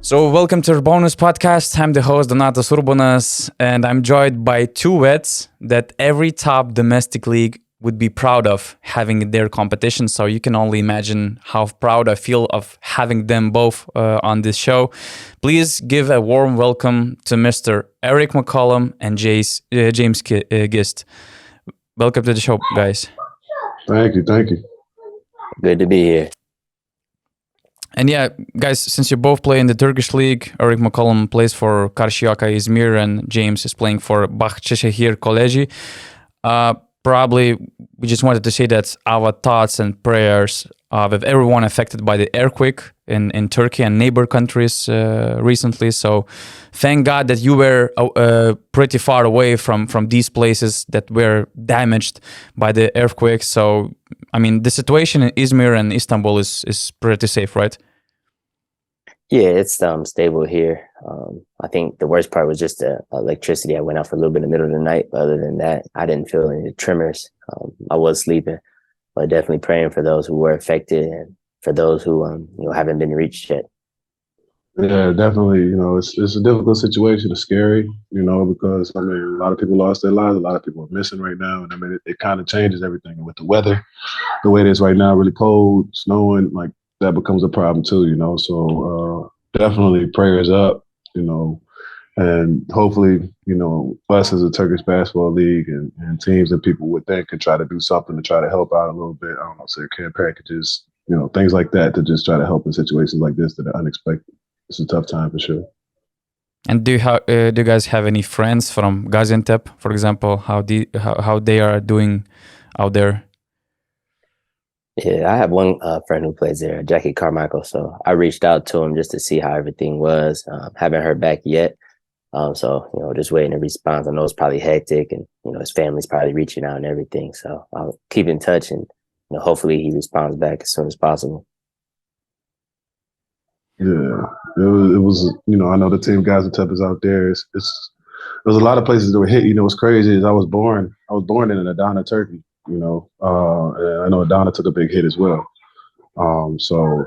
So welcome to URBONUS podcast. I'm the host Donatas URBONUS, and I'm joined by two vets that every top domestic league would be proud of having in their competition. So you can only imagine how proud I feel of having them both on this show. Please give a warm welcome to Mr. Errick McCollum and James Gist. Welcome to the show, guys. Thank you. Good to be here. And yeah, guys, since you both play in the Turkish league, Errick McCollum plays for Karşıyaka Izmir and James is playing for Bahçeşehir Koleji. Probably we just wanted to say that our thoughts and prayers with everyone affected by the earthquake in Turkey and neighbor countries recently. So thank God that you were pretty far away from these places that were damaged by the earthquake. So, I mean, the situation in Izmir and Istanbul is pretty safe, right? Yeah, it's stable here. I think the worst part was just the electricity. I went out for a little bit in the middle of the night. But other than that, I didn't feel any tremors. I was sleeping, but definitely praying for those who were affected and for those who haven't been reached yet. Yeah, definitely. It's a difficult situation. It's scary, because a lot of people lost their lives. A lot of people are missing right now, and it kind of changes everything. And with the weather, the way it is right now, really cold, snowing, like that becomes a problem too. So definitely prayers up. And hopefully, us as a Turkish basketball league and teams and people would think could try to do something to try to help out a little bit. I don't know, say care packages, things like that to just try to help in situations like this that are unexpected. It's a tough time for sure. And do you guys have any friends from Gaziantep, for example, how they are doing out there? Yeah, I have one friend who plays there, Jackie Carmichael. So I reached out to him just to see how everything was. Haven't heard back yet. So, just waiting a response. I know it's probably hectic and, his family's probably reaching out and everything. So I'll keep in touch and, hopefully he responds back as soon as possible. Yeah, it was. I know the team Gaziantep is out there. There's a lot of places that were hit. What's crazy is I was born in Adana, Turkey. And I know Adana took a big hit as well. So,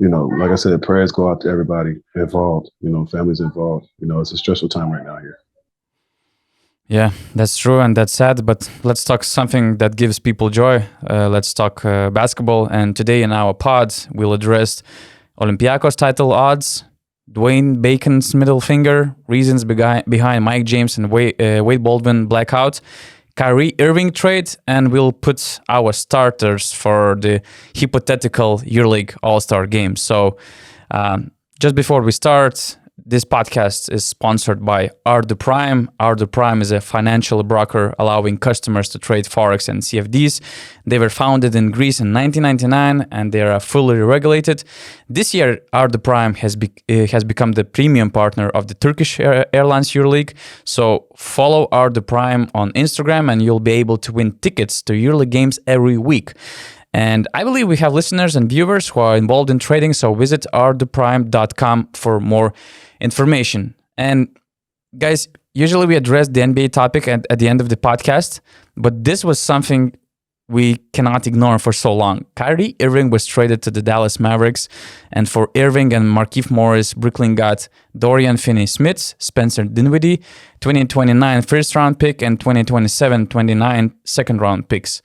like I said, prayers go out to everybody involved. Families involved. It's a stressful time right now here. Yeah, that's true and that's sad, but let's talk something that gives people joy. Let's talk basketball. And today in our pods, we'll address Olympiacos title odds, Dwayne Bacon's middle finger, reasons behind Mike James and Wade Baldwin blackout, Kyrie Irving trade, and we'll put our starters for the hypothetical EuroLeague All-Star game. So just before we start, this podcast is sponsored by Ardu Prime. Ardu Prime is a financial broker allowing customers to trade Forex and CFDs. They were founded in Greece in 1999 and they are fully regulated. This year, Ardu Prime has become the premium partner of the Turkish Airlines EuroLeague. So follow Ardu Prime on Instagram and you'll be able to win tickets to EuroLeague games every week. And I believe we have listeners and viewers who are involved in trading, so visit arduprime.com for more information. And guys, usually we address the NBA topic at the end of the podcast, but this was something we cannot ignore for so long. Kyrie Irving was traded to the Dallas Mavericks, and for Irving and Markieff Morris, Brooklyn got Dorian Finney-Smith, Spencer Dinwiddie, 2029 first-round pick, and 2027-29 second-round picks.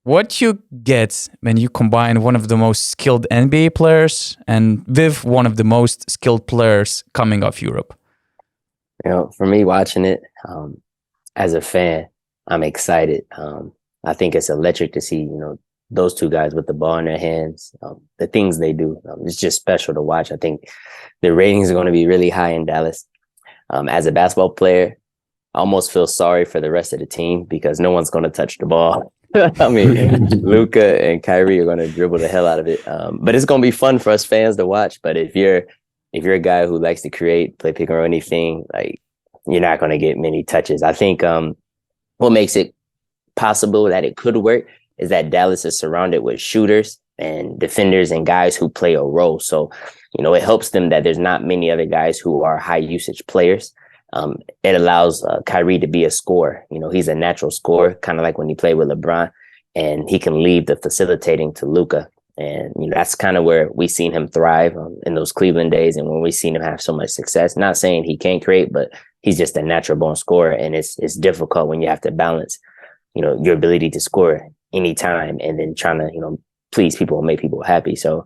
What you get when you combine one of the most skilled NBA players and with one of the most skilled players coming off Europe? For me watching it, as a fan, I'm excited. I think it's electric to see, those two guys with the ball in their hands, the things they do. It's just special to watch. I think the ratings are going to be really high in Dallas. As a basketball player, I almost feel sorry for the rest of the team because no one's going to touch the ball. Luka and Kyrie are going to dribble the hell out of it. But it's going to be fun for us fans to watch. But if you're a guy who likes to create, play pick or anything, like you're not going to get many touches. I think what makes it possible that it could work is that Dallas is surrounded with shooters and defenders and guys who play a role. So, it helps them that there's not many other guys who are high usage players. It allows Kyrie to be a scorer. He's a natural scorer, kind of like when he played with LeBron, and he can leave the facilitating to Luka. And that's kind of where we seen him thrive in those Cleveland days, and when we seen him have so much success. Not saying he can't create, but he's just a natural born scorer, and it's difficult when you have to balance, your ability to score anytime and then trying to, please people and make people happy. So,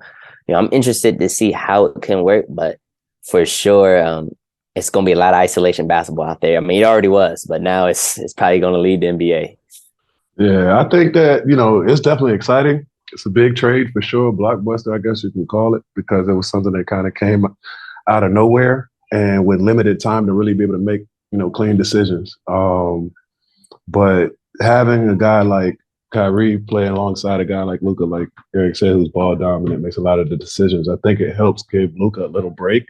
I'm interested to see how it can work, but for sure, it's going to be a lot of isolation basketball out there. I mean, it already was, but now it's probably going to lead the NBA. Yeah, I think that, it's definitely exciting. It's a big trade for sure, blockbuster, I guess you can call it, because it was something that kind of came out of nowhere and with limited time to really be able to make, clean decisions. But having a guy like Kyrie play alongside a guy like Luka, like Errick said, who's ball dominant, makes a lot of the decisions. I think it helps give Luka a little break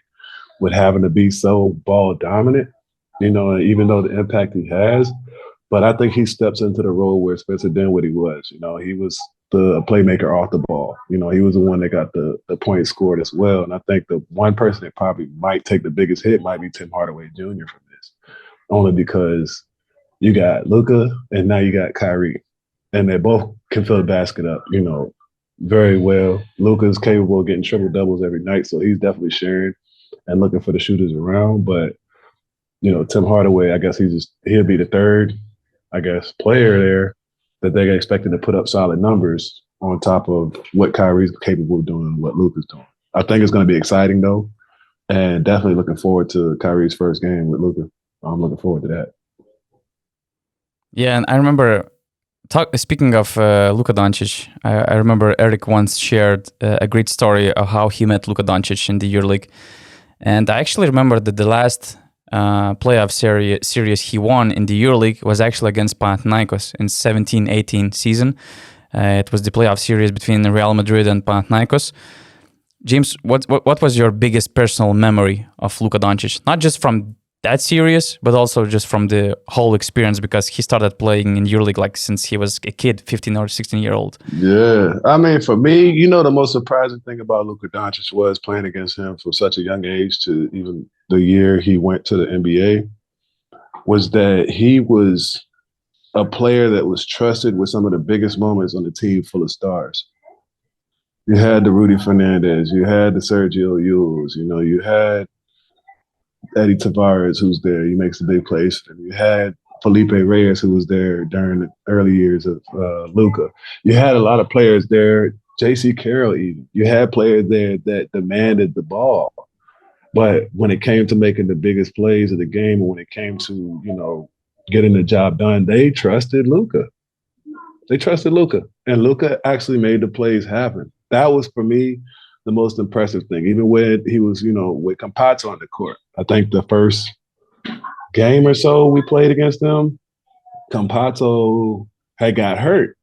with having to be so ball dominant, even though the impact he has. But I think he steps into the role where Spencer Dinwiddie was. He was the playmaker off the ball. He was the one that got the point scored as well. And I think the one person that probably might take the biggest hit might be Tim Hardaway Jr. from this, only because you got Luka and now you got Kyrie, and they both can fill the basket up, very well. Luka's capable of getting triple doubles every night, so he's definitely sharing and looking for the shooters around. But Tim Hardaway, I guess he'll be the third, player there that they're expecting to put up solid numbers on top of what Kyrie's capable of doing and what Luka's doing. I think it's going to be exciting, though, and definitely looking forward to Kyrie's first game with Luka. I'm looking forward to that. Yeah, and I remember, speaking of Luka Doncic, I remember Errick once shared a great story of how he met Luka Doncic in the EuroLeague. And I actually remember that the last playoff series he won in the EuroLeague was actually against Panathinaikos in 17-18 season. It was the playoff series between Real Madrid and Panathinaikos. James, what was your biggest personal memory of Luka Doncic? Not just from that series, but also just from the whole experience, because he started playing in EuroLeague since he was a kid, 15 or 16-year-old. Yeah. I mean, for me, the most surprising thing about Luka Doncic was playing against him from such a young age to even the year he went to the NBA, was that he was a player that was trusted with some of the biggest moments on the team full of stars. You had the Rudy Fernandez, you had the Sergio Llull, you had Eddie Tavares, who's there. He makes the big plays. And you had Felipe Reyes, who was there during the early years of Luka. You had a lot of players there. J.C. Carroll, even. You had players there that demanded the ball. But when it came to making the biggest plays of the game, and when it came to, getting the job done, they trusted Luka. They trusted Luka. And Luka actually made the plays happen. That was, for me, the most impressive thing. Even when he was, with Campazzo on the court. I think the first game or so we played against them, Campazzo had got hurt.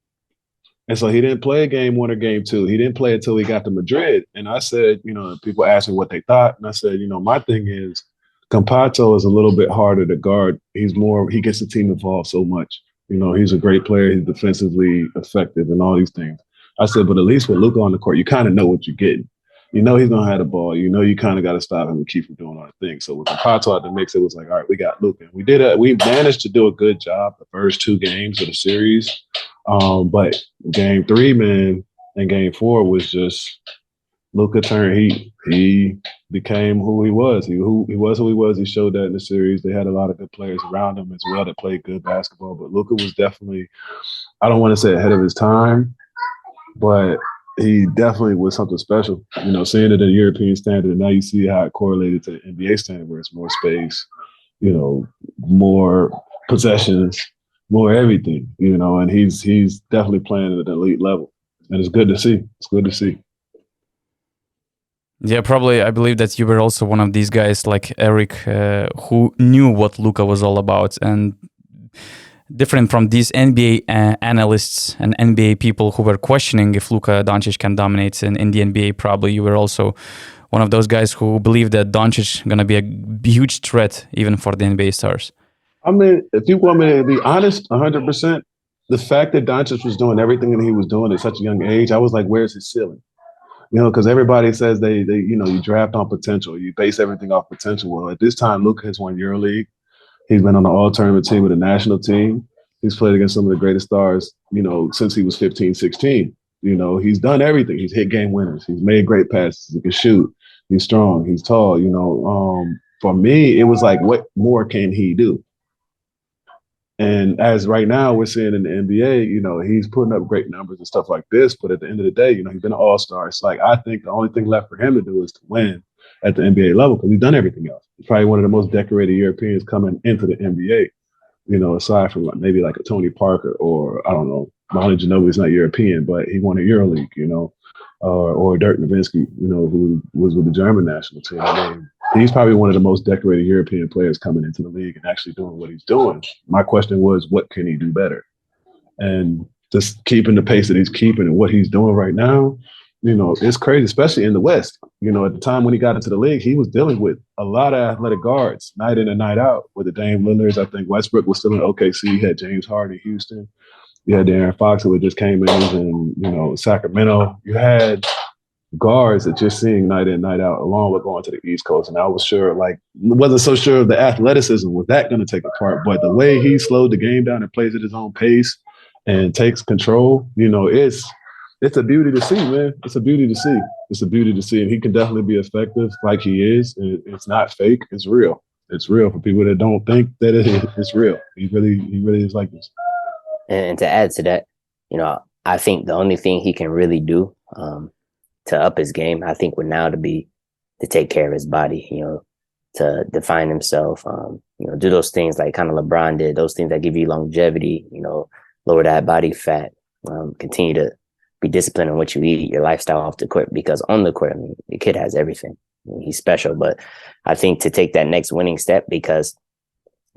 And so he didn't play game one or game two. He didn't play until he got to Madrid. And I said, people asked me what they thought. And I said, my thing is Campazzo is a little bit harder to guard. He gets the team involved so much. He's a great player. He's defensively effective and all these things. I said, but at least with Luka on the court, you kind of know what you're getting. He's going to have the ball. You kind of got to stop him and keep from doing all the things. So with Campazzo out the mix, it was like, all right, we got Luka. We did it. We managed to do a good job the first two games of the series. But game 3, man, and game 4 was just Luka turned heat. He became who he was. He was who he was. He showed that in the series. They had a lot of good players around him as well that played good basketball. But Luka was definitely, I don't want to say ahead of his time, but he definitely was something special. Seeing it at a European standard, and now you see how it correlated to the NBA standard, where it's more space, more possessions, more everything, and he's definitely playing at an elite level. And it's good to see. It's good to see. Yeah, probably. I believe that you were also one of these guys like Errick who knew what Luka was all about, and different from these NBA analysts and NBA people who were questioning if Luka Doncic can dominate in the NBA. Probably you were also one of those guys who believe that Doncic going to be a huge threat even for the NBA stars. I mean, if you want me to be honest, 100%, the fact that Doncic was doing everything that he was doing at such a young age, I was like, where's his ceiling? Because everybody says they you draft on potential. You base everything off potential. Well, at this time, Luka has won EuroLeague. He's been on the all-tournament team with the national team. He's played against some of the greatest stars, since he was 15, 16. You know, he's done everything. He's hit game winners. He's made great passes. He can shoot. He's strong. He's tall. You know, for me, it was like, what more can he do? And as right now we're seeing in the NBA, you know, he's putting up great numbers and stuff like this. But at the end of the day, you know, he's been an all-star. It's like, I think the only thing left for him to do is to win at the NBA level because he's done everything else. He's probably one of the most decorated Europeans coming into the NBA, you know, aside from maybe like a Tony Parker or, I don't know, Manu Ginobili's not European, but he won a EuroLeague, you know, or Dirk Nowitzki, you know, who was with the German national team. I mean, he's probably one of the most decorated European players coming into the league and actually doing what he's doing. My question was, what can he do better? And just keeping the pace that he's keeping and what he's doing right now, you know, it's crazy, especially in the West. You know, at the time when he got into the league, he was dealing with a lot of athletic guards, night in and night out, with the Dame Lillards. I think Westbrook was still in OKC. He had James Harden in Houston. You had De'Aaron Fox, who had just came in, and, you know, Sacramento. You had guards that you're seeing night in, night out, along with going to the East Coast. And I was sure, like, wasn't so sure of the athleticism. Was that going to take a part? But the way he slowed the game down and plays at his own pace and takes control, you know, it's a beauty to see, man. It's a beauty to see. It's a beauty to see. And he can definitely be effective like he is. It's not fake. It's real. It's real for people that don't think that it's real. He really is like this. And to add to that, you know, I think the only thing he can really do to up his game, I think would now to take care of his body, you know, to define himself, you know, do those things like kind of LeBron did, those things that give you longevity, you know, lower that body fat, continue to be disciplined on what you eat, your lifestyle off the court, because on the court, I mean, the kid has everything. I mean, he's special, but I think to take that next winning step, because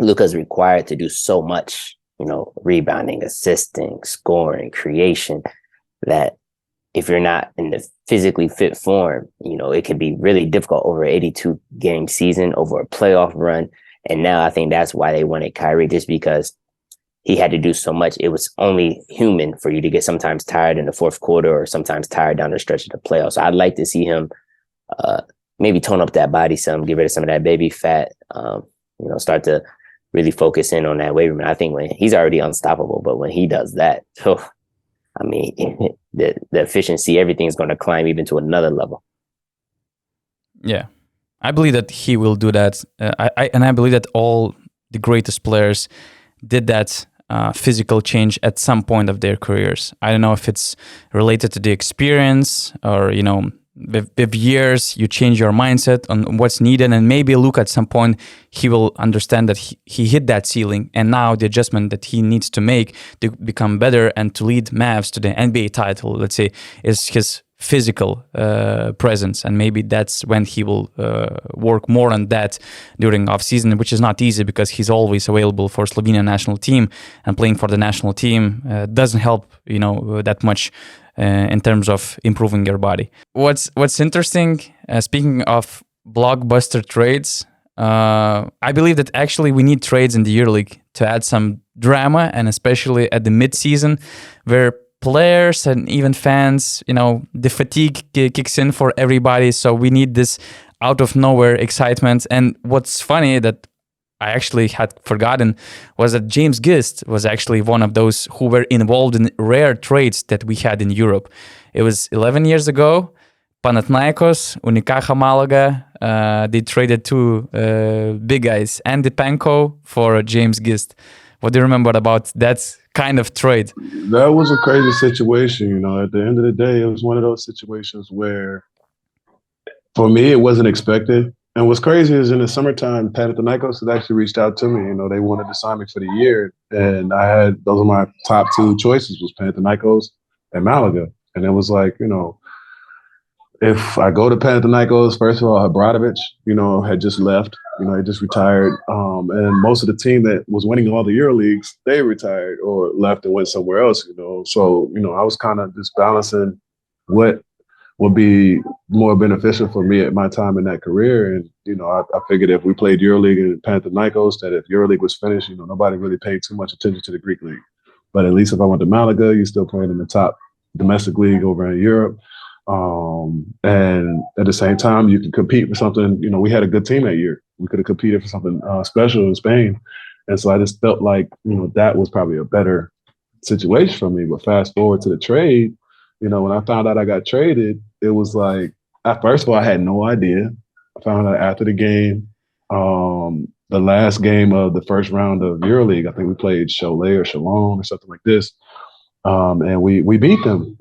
Luka's required to do so much, you know, rebounding, assisting, scoring, creation, that if you're not in the physically fit form, you know, it can be really difficult over an 82 game season, over a playoff run. And now I think that's why they wanted Kyrie, just because he had to do so much. It was only human for you to get sometimes tired in the fourth quarter or sometimes tired down the stretch of the playoffs. So I'd like to see him maybe tone up that body some, get rid of some of that baby fat, you know, start to really focus in on that weight room. And I think when he's already unstoppable, but when he does that, I mean, the efficiency, everything's going to climb even to another level. Yeah, I believe that he will do that. I believe that all the greatest players did that physical change at some point of their careers. I don't know if it's related to the experience or, you know, with years, you change your mindset on what's needed. And maybe Luka at some point, he will understand that he hit that ceiling. And now the adjustment that he needs to make to become better and to lead Mavs to the NBA title, let's say, is his physical presence. And maybe that's when he will work more on that during off season, which is not easy because he's always available for Slovenia national team, and playing for the national team doesn't help, you know, that much in terms of improving your body. What's interesting, speaking of blockbuster trades, I believe that actually we need trades in the EuroLeague to add some drama, and especially at the mid-season where players and even fans, you know, the fatigue kicks in for everybody. So we need this out of nowhere excitement. And what's funny that I actually had forgotten was that James Gist was actually one of those who were involved in rare trades that we had in Europe. It was 11 years ago. Panathinaikos, Unicaja Malaga, they traded two big guys, Andy Panko for James Gist. What do you remember about that kind of trade? That was a crazy situation. You know, at the end of the day, it was one of those situations where, for me, it wasn't expected. And what's crazy is in the summertime, Panathinaikos had actually reached out to me. You know, they wanted to sign me for the year. And those were my top two choices, was Panathinaikos and Malaga. And it was like, you know, if I go to Panathinaikos, first of all, Obradovic, you know, had just left. You know, he just retired. And most of the team that was winning all the EuroLeagues, they retired or left and went somewhere else, you know. So, you know, I was kind of just balancing what would be more beneficial for me at my time in that career. And, you know, I figured if we played EuroLeague and Panathinaikos, that if EuroLeague was finished, you know, nobody really paid too much attention to the Greek league. But at least if I went to Malaga, you're still playing in the top domestic league over in Europe. And at the same time, you can compete for something. You know, we had a good team that year. We could have competed for something special in Spain. And so I just felt like, you know, that was probably a better situation for me. But fast forward to the trade, You know, when I found out I got traded, it was like, first of all, I had no idea. I found out after the game, the last game of the first round of EuroLeague. I think we played Cholet or Chalon or something like this, and we beat them.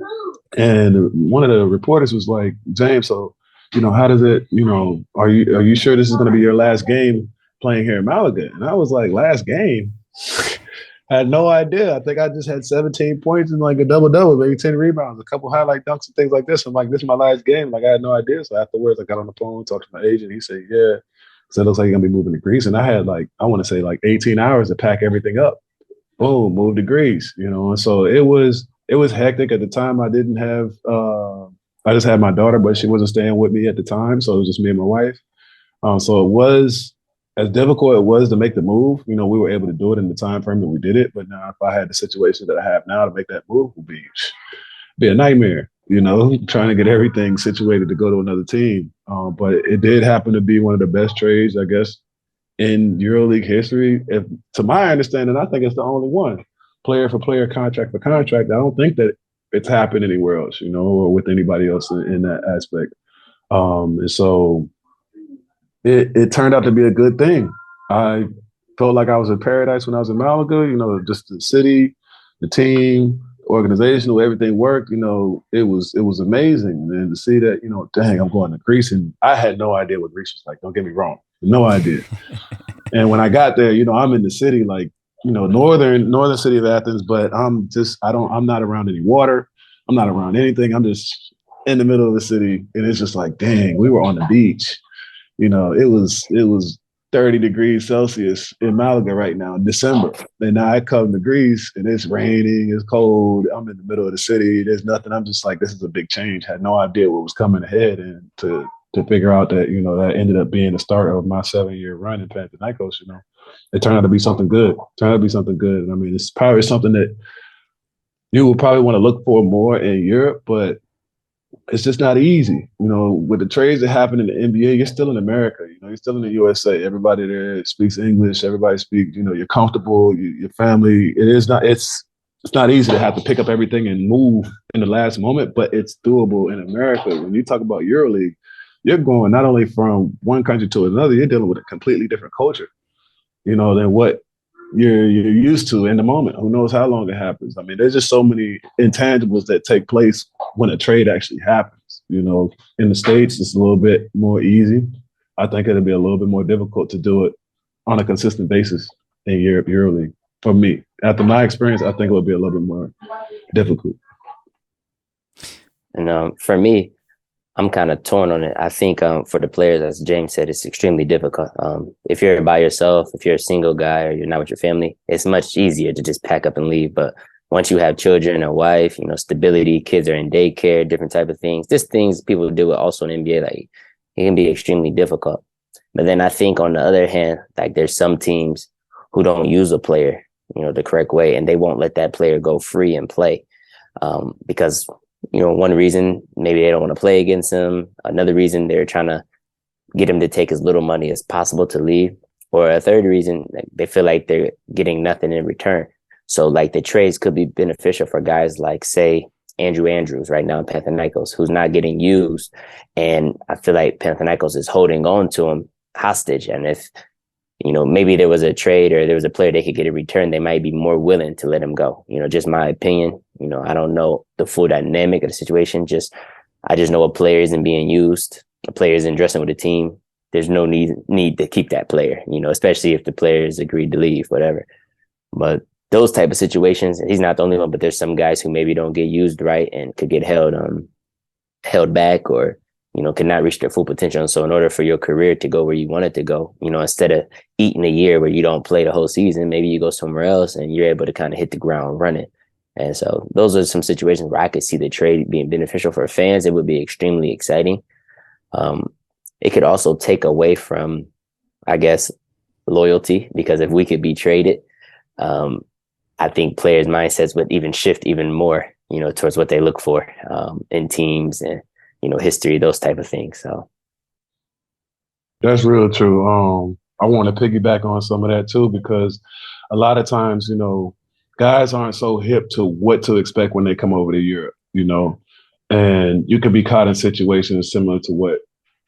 And one of the reporters was like, James, so, you know, how does it, you know, are you sure this is going to be your last game playing here in Malaga? And I was like, last game? I had no idea. I think I just had 17 points and like a double-double, maybe 10 rebounds, a couple highlight dunks and things like this. I'm like, this is my last game. Like, I had no idea. So afterwards, I got on the phone, talked to my agent. He said, yeah. So it looks like you're going to be moving to Greece. And I had like, I want to say like 18 hours to pack everything up. Boom, move to Greece, you know. And so it was hectic. At the time, I didn't have I just had my daughter, but she wasn't staying with me at the time. So it was just me and my wife. So it was, as difficult it was to make the move, you know, we were able to do it in the time frame that we did it. But now if I had the situation that I have now to make that move would be a nightmare, you know, trying to get everything situated to go to another team. But it did happen to be one of the best trades, I guess, in EuroLeague history. If, to my understanding, I think it's the only one. Player for player, contract for contract. I don't think that it's happened anywhere else, you know, or with anybody else in that aspect. And so it turned out to be a good thing. I felt like I was in paradise when I was in Malaga, you know, just the city, the team, organization, everything worked, you know, it was amazing. And to see that, you know, dang, I'm going to Greece, and I had no idea what Greece was like. Don't get me wrong. No idea. And when I got there, you know, I'm in the city, like, you know, northern city of Athens, but I'm not around any water. I'm not around anything. I'm just in the middle of the city. And it's just like, dang, we were on the beach. You know, it was 30 degrees Celsius in Malaga right now in December. And now I come to Greece and it's raining, it's cold. I'm in the middle of the city. There's nothing. I'm just like, this is a big change. Had no idea what was coming ahead. And to figure out that, you know, that ended up being the start of my 7-year run in Panathinaikos, you know, it turned out to be something good. And I mean, it's probably something that you will probably want to look for more in Europe, but it's just not easy. You know, with the trades that happen in the NBA, you're still in America. You know, you're still in the USA. Everybody there speaks English. Everybody speaks, you know, you're comfortable, your family. It's not easy to have to pick up everything and move in the last moment, but it's doable in America. When you talk about EuroLeague, you're going not only from one country to another, you're dealing with a completely different culture, you know, than what you're used to in the moment. Who knows how long it happens? I mean, there's just so many intangibles that take place when a trade actually happens. You know, in the States, it's a little bit more easy. I think it'll be a little bit more difficult to do it on a consistent basis in Europe, EuroLeague. For me, after my experience, I think it will be a little bit more difficult. And for me, I'm kind of torn on it. I think for the players, as James said, it's extremely difficult. If you're by yourself, if you're a single guy or you're not with your family, it's much easier to just pack up and leave. But once you have children, a wife, you know, stability, kids are in daycare, different type of things, just things people do with also in NBA, like it can be extremely difficult. But then I think on the other hand, like there's some teams who don't use a player, you know, the correct way, and they won't let that player go free and play because, you know, one reason, maybe they don't want to play against him. Another reason, they're trying to get him to take as little money as possible to leave. Or a third reason, they feel like they're getting nothing in return. So like the trades could be beneficial for guys like, say, Andrew Andrews right now in Panathinaikos, who's not getting used. And I feel like Panathinaikos is holding on to him hostage. And if, you know, maybe there was a trade or there was a player they could get in return, they might be more willing to let him go. You know, just my opinion. You know, I don't know the full dynamic of the situation. I just know a player isn't being used. A player isn't dressing with a team. There's no need to keep that player, you know, especially if the player has agreed to leave, whatever. But those type of situations, he's not the only one, but there's some guys who maybe don't get used right and could get held back or, you know, cannot reach their full potential. And so in order for your career to go where you want it to go, you know, instead of eating a year where you don't play the whole season, maybe you go somewhere else and you're able to kind of hit the ground running. And so those are some situations where I could see the trade being beneficial for fans. It would be extremely exciting. It could also take away from, I guess, loyalty, because if we could be traded, I think players' mindsets would even shift even more, you know, towards what they look for in teams and, you know, history, those type of things. So that's real true. I want to piggyback on some of that too, because a lot of times, you know, guys aren't so hip to what to expect when they come over to Europe. You know, And you can be caught in situations similar to what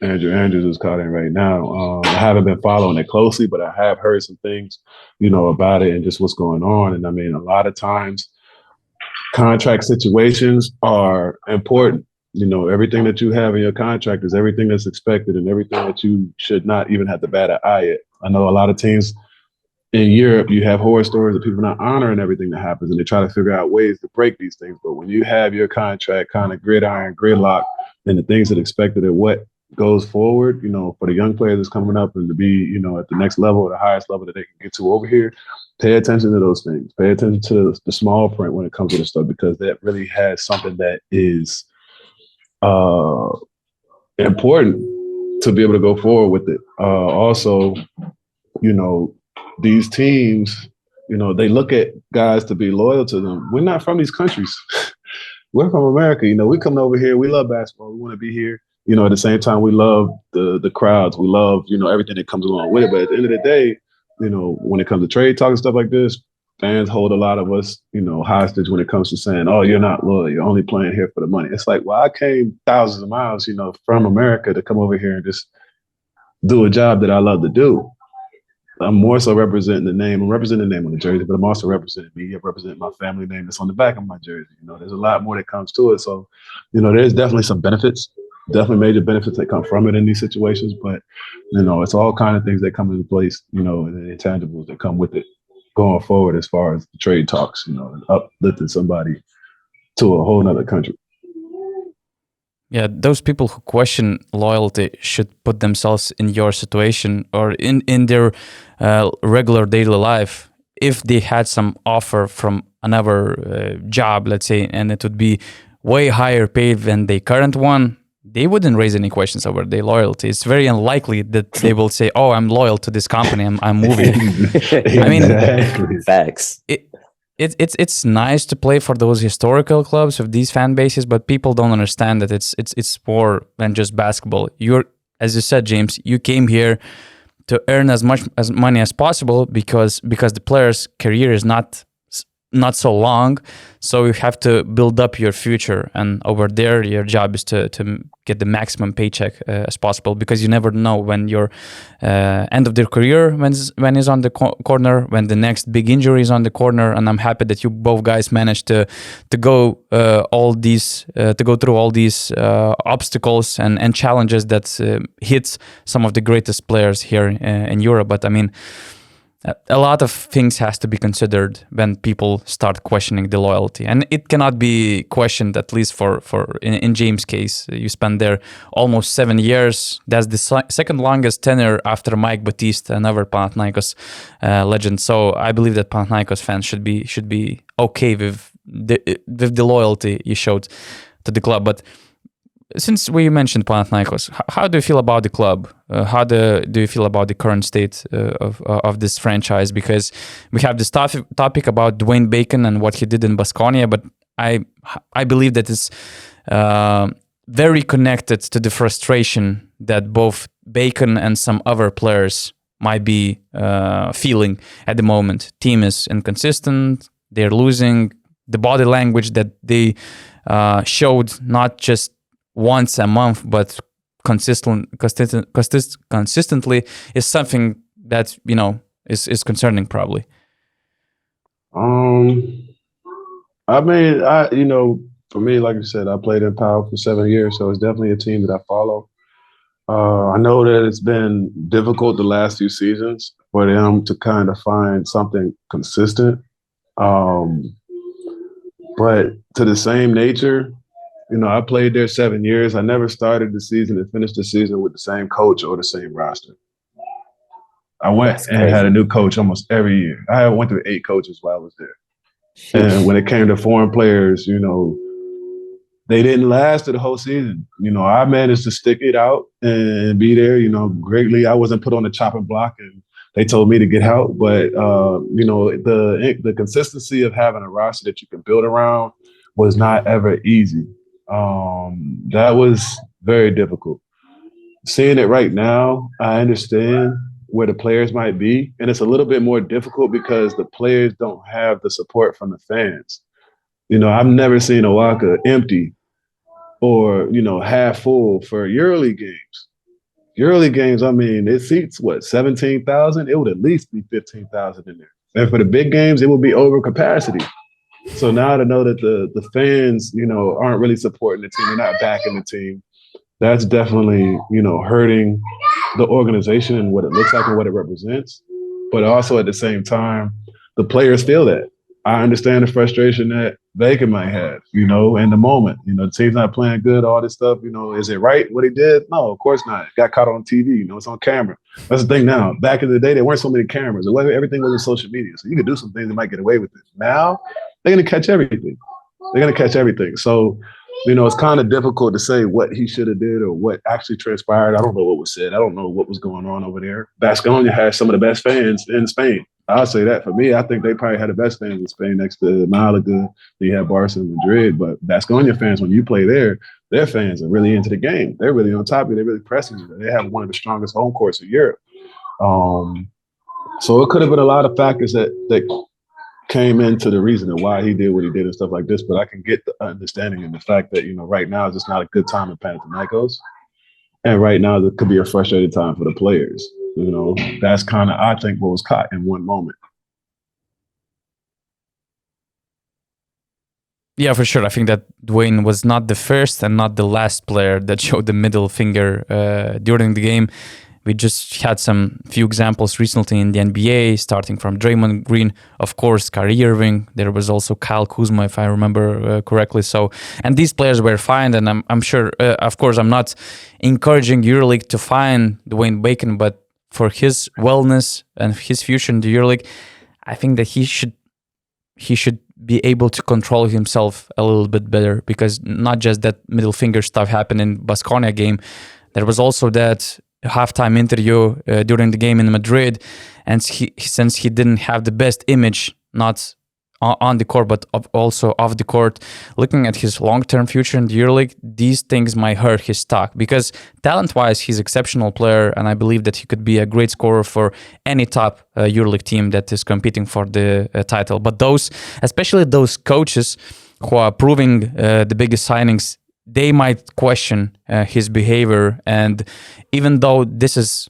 Andrew Andrews is caught in right now. I haven't been following it closely, but I have heard some things, about it and just what's going on. And I mean, a lot of times contract situations are important. Everything that you have in your contract is everything that's expected and everything that you should not even have to bat an eye at. I know a lot of teams in Europe, you have horror stories of people not honoring everything that happens, and they try to figure out ways to break these things. But when you have your contract kind of gridlock, and the things that are expected and what goes forward, for the young players that's coming up and to be, at the next level or the highest level that they can get to over here, pay attention to those things. Pay attention to the small print when it comes to this stuff, because that really has something that is important to be able to go forward with it. Also, these teams, they look at guys to be loyal to them. We're not from these countries. We're from America. We come over here. We love basketball. We want to be here. At the same time, we love the crowds. We love, everything that comes along with it. But at the end of the day, when it comes to trade talk and stuff like this, fans hold a lot of us, hostage when it comes to saying, oh, you're not loyal. You're only playing here for the money. It's like, well, I came thousands of miles, from America to come over here and just do a job that I love to do. I'm more so representing the name. I'm representing the name on the jersey, but I'm also representing me. I'm representing my family name that's on the back of my jersey. There's a lot more that comes to it. So, there's definitely some benefits, definitely major benefits that come from it in these situations. But, it's all kind of things that come into place, and the intangibles that come with it going forward as far as the trade talks, and uplifting somebody to a whole nother country. Yeah, those people who question loyalty should put themselves in your situation or in their regular daily life. If they had some offer from another job, let's say, and it would be way higher paid than the current one, they wouldn't raise any questions over their loyalty. It's very unlikely that they will say, "Oh, I'm loyal to this company. I'm moving." I mean, facts. It's nice to play for those historical clubs with these fan bases, but people don't understand that it's more than just basketball. As you said, James, you came here to earn as much as money as possible because the player's career is not so long, so you have to build up your future. And over there, your job is to get the maximum paycheck as possible, because you never know when your end of their career when is on the corner, when the next big injury is on the corner. And I'm happy that you both guys managed to go through all these obstacles and challenges that hits some of the greatest players here in Europe. But I mean, a lot of things has to be considered when people start questioning the loyalty, and it cannot be questioned. At least in James' case, you spent there almost 7 years. That's the second longest tenure after Mike Batiste, another Panathinaikos legend. So I believe that Panathinaikos fans should be okay with the loyalty you showed to the club. But since we mentioned Panathinaikos, how do you feel about the club? How do you feel about the current state of this franchise? Because we have this topic about Dwayne Bacon and what he did in Baskonia, but I believe that it's very connected to the frustration that both Bacon and some other players might be feeling at the moment. Team is inconsistent. They're losing the body language that they showed not just once a month, but consistently is something that is concerning probably. I mean, for me, like you said, I played in Powell for 7 years, so it's definitely a team that I follow. I know that it's been difficult the last few seasons for them to kind of find something consistent. But to the same nature, I played there 7 years. I never started the season and finished the season with the same coach or the same roster. I went and had a new coach almost every year. I went through 8 coaches while I was there. And when it came to foreign players, they didn't last the whole season. I managed to stick it out and be there, greatly. I wasn't put on the chopping block and they told me to get out. But, the consistency of having a roster that you can build around was not ever easy. That was very difficult. Seeing it right now, I understand where the players might be, and it's a little bit more difficult because the players don't have the support from the fans. I've never seen Oaxaca empty or, you know, half full for EuroLeague games. EuroLeague games, I mean, it seats, 17,000? It would at least be 15,000 in there. And for the big games, it would be over capacity. So now to know that the fans, you know, aren't really supporting the team, they're not backing the team, that's definitely, you know, hurting the organization and what it looks like and what it represents. But also at the same time, the players feel that. I understand the frustration that Bacon might have, you know, in the moment. You know, the team's not playing good, all this stuff. You know, is it right what he did? No, of course not. It got caught on TV. You know, it's on camera. That's the thing now. Back in the day, there weren't so many cameras. Everything was on social media. So you could do some things that might get away with it. Now, they're going to catch everything. They're going to catch everything. So, you know, it's kind of difficult to say what he should have did or what actually transpired. I don't know what was said. I don't know what was going on over there. Baskonia has some of the best fans in Spain. I'll say that. For me, I think they probably had the best fans in Spain next to Malaga. They had Barca and Madrid. But Baskonia fans, when you play there, their fans are really into the game. They're really on top of it. They're really pressing you. They have one of the strongest home courts in Europe. So it could have been a lot of factors that came into the reason of why he did what he did and stuff like this. But I can get the understanding and the fact that, you know, right now is just not a good time in Panathinaikos. And right now there could be a frustrated time for the players. You know, that's kind of, I think, what was caught in one moment. Yeah, for sure. I think that Dwayne was not the first and not the last player that showed the middle finger during the game. We just had some few examples recently in the NBA, starting from Draymond Green, of course, Kyrie Irving. There was also Kyle Kuzma, if I remember correctly. So, and these players were fined, and I'm sure, of course, I'm not encouraging EuroLeague to fine Dwayne Bacon, but for his wellness and his future in the EuroLeague, I think that he should be able to control himself a little bit better, because not just that middle finger stuff happened in Baskonia game, there was also that halftime interview during the game in Madrid, and since he didn't have the best image, not on the court but also off the court, looking at his long-term future in the EuroLeague, these things might hurt his stock, because talent-wise he's an exceptional player, and I believe that he could be a great scorer for any top EuroLeague team that is competing for the title. But especially those coaches who are approving the biggest signings, they might question his behavior. And even though this is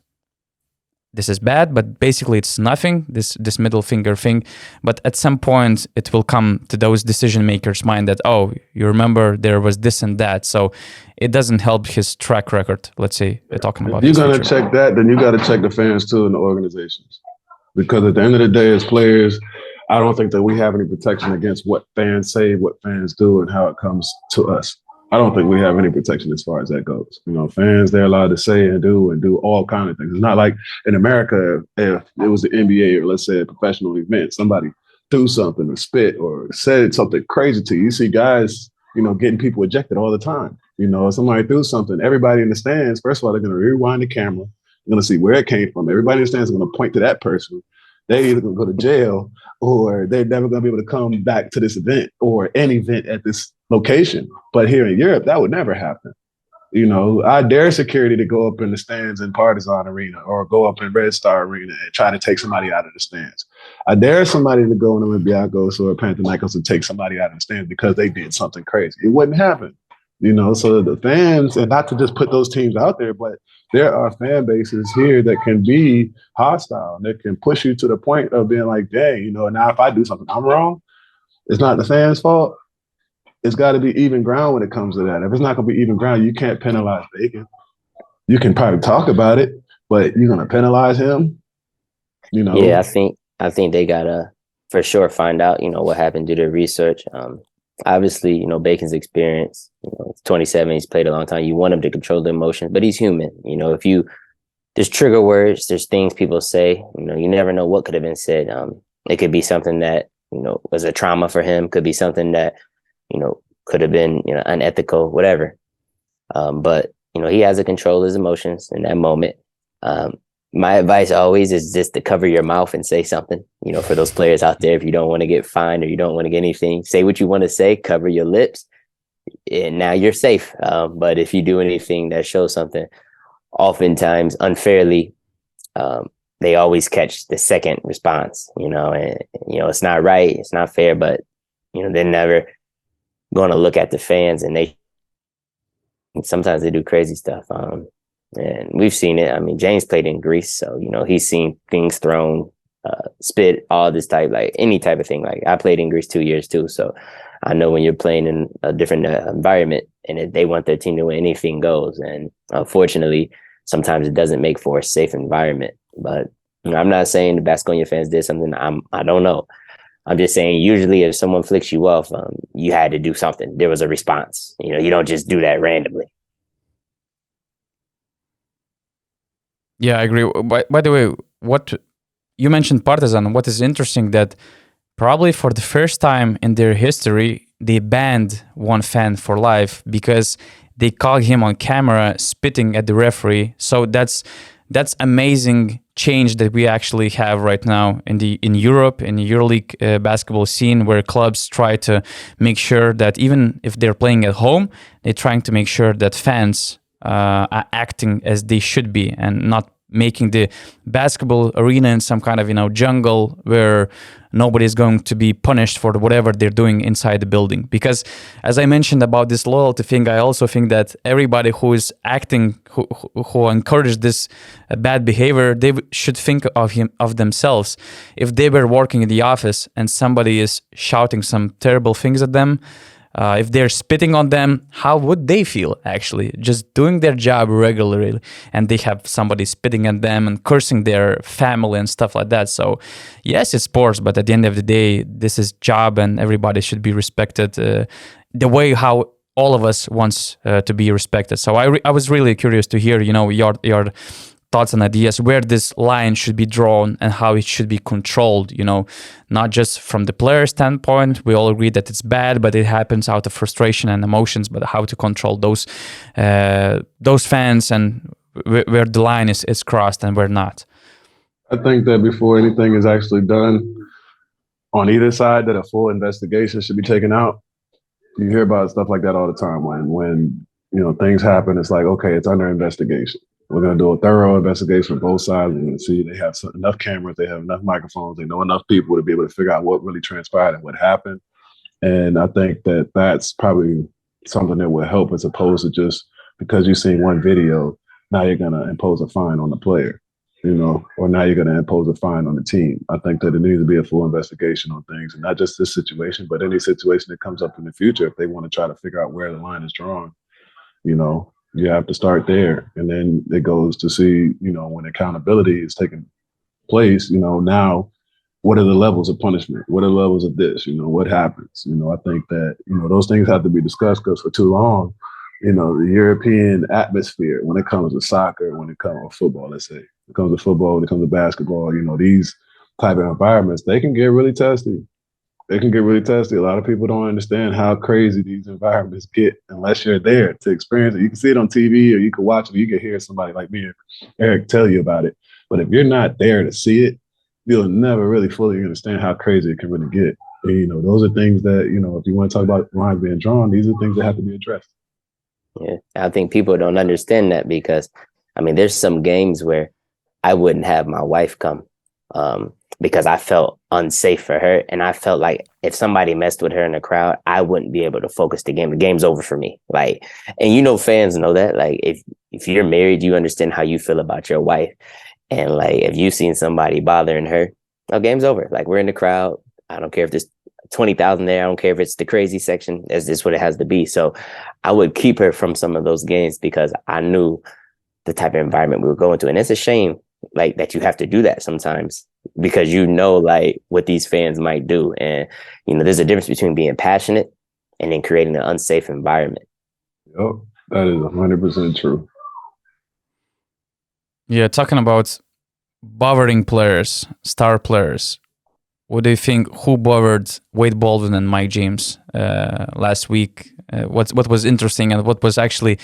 bad, but basically it's nothing, this middle finger thing, but at some point it will come to those decision makers' mind that, oh, you remember there was this and that. So it doesn't help his track record, let's say, talking about. If you're going to check that, then you got to check the fans too and the organizations. Because at the end of the day, as players, I don't think that we have any protection against what fans say, what fans do, and how it comes to us. I don't think we have any protection as far as that goes. You know, fans, they're allowed to say and do all kinds of things. It's not like in America, if it was the NBA or let's say a professional event, somebody threw something or spit or said something crazy to you. You see guys, you know, getting people ejected all the time. You know, if somebody threw something, everybody in the stands, first of all, they're going to rewind the camera. They're going to see where it came from. Everybody in the stands is going to point to that person. They're either going to go to jail or they're never going to be able to come back to this event or any event at this location. But here in Europe, that would never happen. You know, I dare security to go up in the stands in Partizan Arena or go up in Red Star Arena and try to take somebody out of the stands. I dare somebody to go in Olympiacos or Panathinaikos and take somebody out of the stands because they did something crazy. It wouldn't happen. You know, so the fans, and not to just put those teams out there, but there are fan bases here that can be hostile. That can push you to the point of being like, dang, you know, now if I do something I'm wrong, it's not the fans' fault. It's got to be even ground when it comes to that. If it's not going to be even ground, you can't penalize Bacon. You can probably talk about it, but you're going to penalize him, you know? Yeah, I think they got to, for sure, find out, you know, what happened, do their research. Obviously, you know, Bacon's experience, you know, it's 27, he's played a long time. You want him to control the emotions, but he's human. You know, there's trigger words, there's things people say, you know, you never know what could have been said. It could be something that, you know, was a trauma for him, could be something that, you know, could have been, you know, unethical, whatever. But, you know, he has to control his emotions in that moment. My advice always is just to cover your mouth and say something, you know, for those players out there. If you don't want to get fined or you don't want to get anything, say what you want to say, cover your lips, and now you're safe. But if you do anything that shows something, oftentimes unfairly, they always catch the second response, you know, and, you know, it's not right, it's not fair, but, you know, they're never going to look at the fans and they And sometimes they do crazy stuff. And we've seen it. I mean, James played in Greece, so he's seen things thrown, spit, all this type, like any type of thing. Like I played in Greece 2 years too, so I know when you're playing in a different environment and if they want their team to win, anything goes. And unfortunately, sometimes it doesn't make for a safe environment. But I'm not saying the Baskonia fans did something. I don't know. I'm just saying usually if someone flicks you off, you had to do something. There was a response. You don't just do that randomly. Yeah, I agree. By the way, what you mentioned Partizan. What is interesting that probably for the first time in their history, they banned one fan for life because they caught him on camera spitting at the referee. So that's amazing change that we actually have right now in Europe, in the EuroLeague basketball scene, where clubs try to make sure that even if they're playing at home, they're trying to make sure that fans are acting as they should be and not making the basketball arena in some kind of jungle where nobody is going to be punished for whatever they're doing inside the building. Because as I mentioned about this loyalty thing, I also think that everybody who is acting, who encouraged this bad behavior, they should think of themselves. If they were working in the office and somebody is shouting some terrible things at them, if they're spitting on them, how would they feel actually? Just doing their job regularly and they have somebody spitting at them and cursing their family and stuff like that. So yes, it's sports, but at the end of the day, this is job and everybody should be respected the way how all of us wants to be respected. So I was really curious to hear, your thoughts and ideas where this line should be drawn and how it should be controlled, not just from the player standpoint. We all agree that it's bad, but it happens out of frustration and emotions, but how to control those fans and where the line is crossed and where not. I think that before anything is actually done on either side, that a full investigation should be taken out. You hear about stuff like that all the time when things happen. It's like, okay, it's under investigation. We're going to do a thorough investigation from both sides. We're going to see they have enough cameras, they have enough microphones, they know enough people to be able to figure out what really transpired and what happened. And I think that that's probably something that will help, as opposed to just because you've seen one video, now you're going to impose a fine on the player, or now you're going to impose a fine on the team. I think that there needs to be a full investigation on things, and not just this situation, but any situation that comes up in the future. If they want to try to figure out where the line is drawn, you have to start there. And then it goes to see, when accountability is taking place, now what are the levels of punishment? What are the levels of this? What happens? I think that, those things have to be discussed, because for too long, the European atmosphere, when it comes to soccer, when it comes to football, let's say, when it comes to football, when it comes to basketball, these type of environments, they can get really testy. A lot of people don't understand how crazy these environments get unless you're there to experience it. You can see it on TV, or you can watch it, or you can hear somebody like me and Errick tell you about it. But if you're not there to see it, you'll never really fully understand how crazy it can really get. And, those are things that, if you want to talk about lines being drawn, these are things that have to be addressed. Yeah, I think people don't understand that because, there's some games where I wouldn't have my wife come because I felt unsafe for her. And I felt like if somebody messed with her in the crowd, I wouldn't be able to focus the game. The game's over for me. And fans know that. If you're married, you understand how you feel about your wife. And if you've seen somebody bothering her, game's over. We're in the crowd. I don't care if there's 20,000 there. I don't care if it's the crazy section. That's just what it has to be. So I would keep her from some of those games because I knew the type of environment we were going to. And it's a shame that you have to do that sometimes because what these fans might do. And, there's a difference between being passionate and then creating an unsafe environment. Yep, that is 100% true. Yeah, talking about bothering players, star players, what do you think? Who bothered Wade Baldwin and Mike James last week? What was interesting and what was actually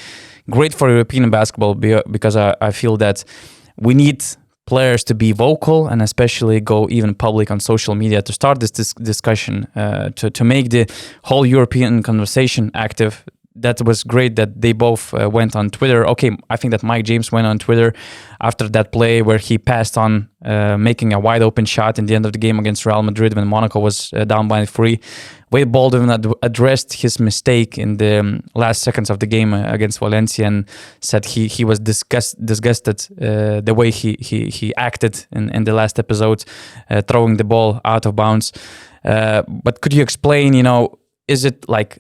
great for European basketball? Because I feel that we need players to be vocal and especially go even public on social media to start this discussion, to make the whole European conversation active. that was great that they both went on Twitter. Okay, I think that Mike James went on Twitter after that play where he passed on making a wide open shot in the end of the game against Real Madrid when Monaco was down by 3. Wade Baldwin addressed his mistake in the last seconds of the game against Valencia and said he was disgusted the way he acted in the last episode, throwing the ball out of bounds. But could you explain, is it like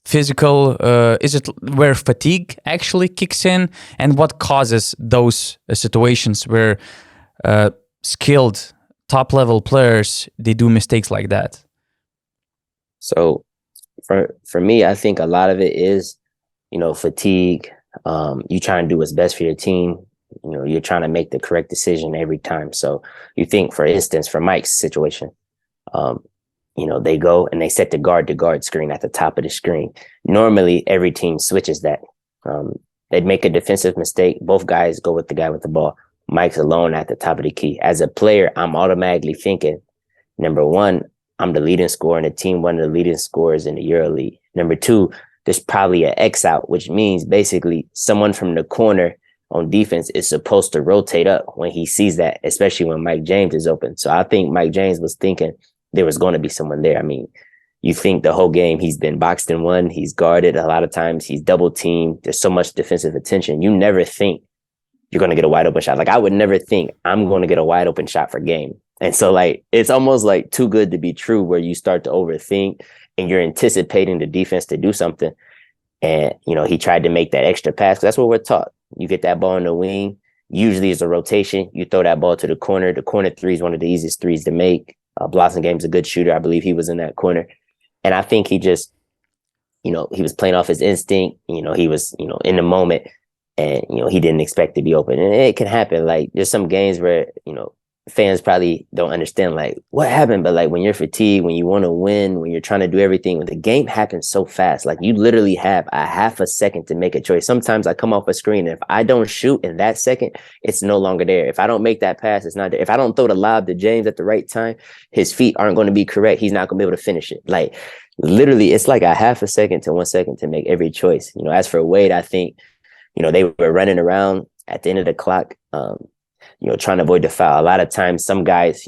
physical, is it where fatigue actually kicks in, and what causes those situations where skilled top level players, they do mistakes like that? So for me, I think a lot of it is, fatigue. You try and do what's best for your team. You're trying to make the correct decision every time. So you think, for instance, for Mike's situation, they go and they set the guard-to-guard screen at the top of the screen. Normally, every team switches that. They'd make a defensive mistake. Both guys go with the guy with the ball. Mike's alone at the top of the key. As a player, I'm automatically thinking, number one, I'm the leading scorer in the team, one of the leading scorers in the EuroLeague. Number two, there's probably an X out, which means basically someone from the corner on defense is supposed to rotate up when he sees that, especially when Mike James is open. So I think Mike James was thinking there was going to be someone there. I mean, you think the whole game he's been boxed in one, he's guarded a lot of times, he's double teamed. There's so much defensive attention. You never think you're going to get a wide open shot. Like, I would never think I'm going to get a wide open shot for game. And so, like, it's almost like too good to be true, where you start to overthink and you're anticipating the defense to do something. And, he tried to make that extra pass. That's what we're taught. You get that ball in the wing. Usually it's a rotation. You throw that ball to the corner. The corner three is one of the easiest threes to make. Blossom Game's a good shooter. I believe he was in that corner. And I think he just, he was playing off his instinct. He was, in the moment. And, he didn't expect to be open. And it can happen. Like, there's some games where, fans probably don't understand, like, what happened. But, like, when you're fatigued, when you want to win, when you're trying to do everything, when the game happens so fast, like, you literally have a half a second to make a choice. Sometimes I come off a screen, and if I don't shoot in that second, it's no longer there. If I don't make that pass, it's not there. If I don't throw the lob to James at the right time, his feet aren't going to be correct. He's not going to be able to finish it. Like, literally, it's like a half a second to 1 second to make every choice. As for Wade, I think, they were running around at the end of the clock, trying to avoid the foul. A lot of times, some guys,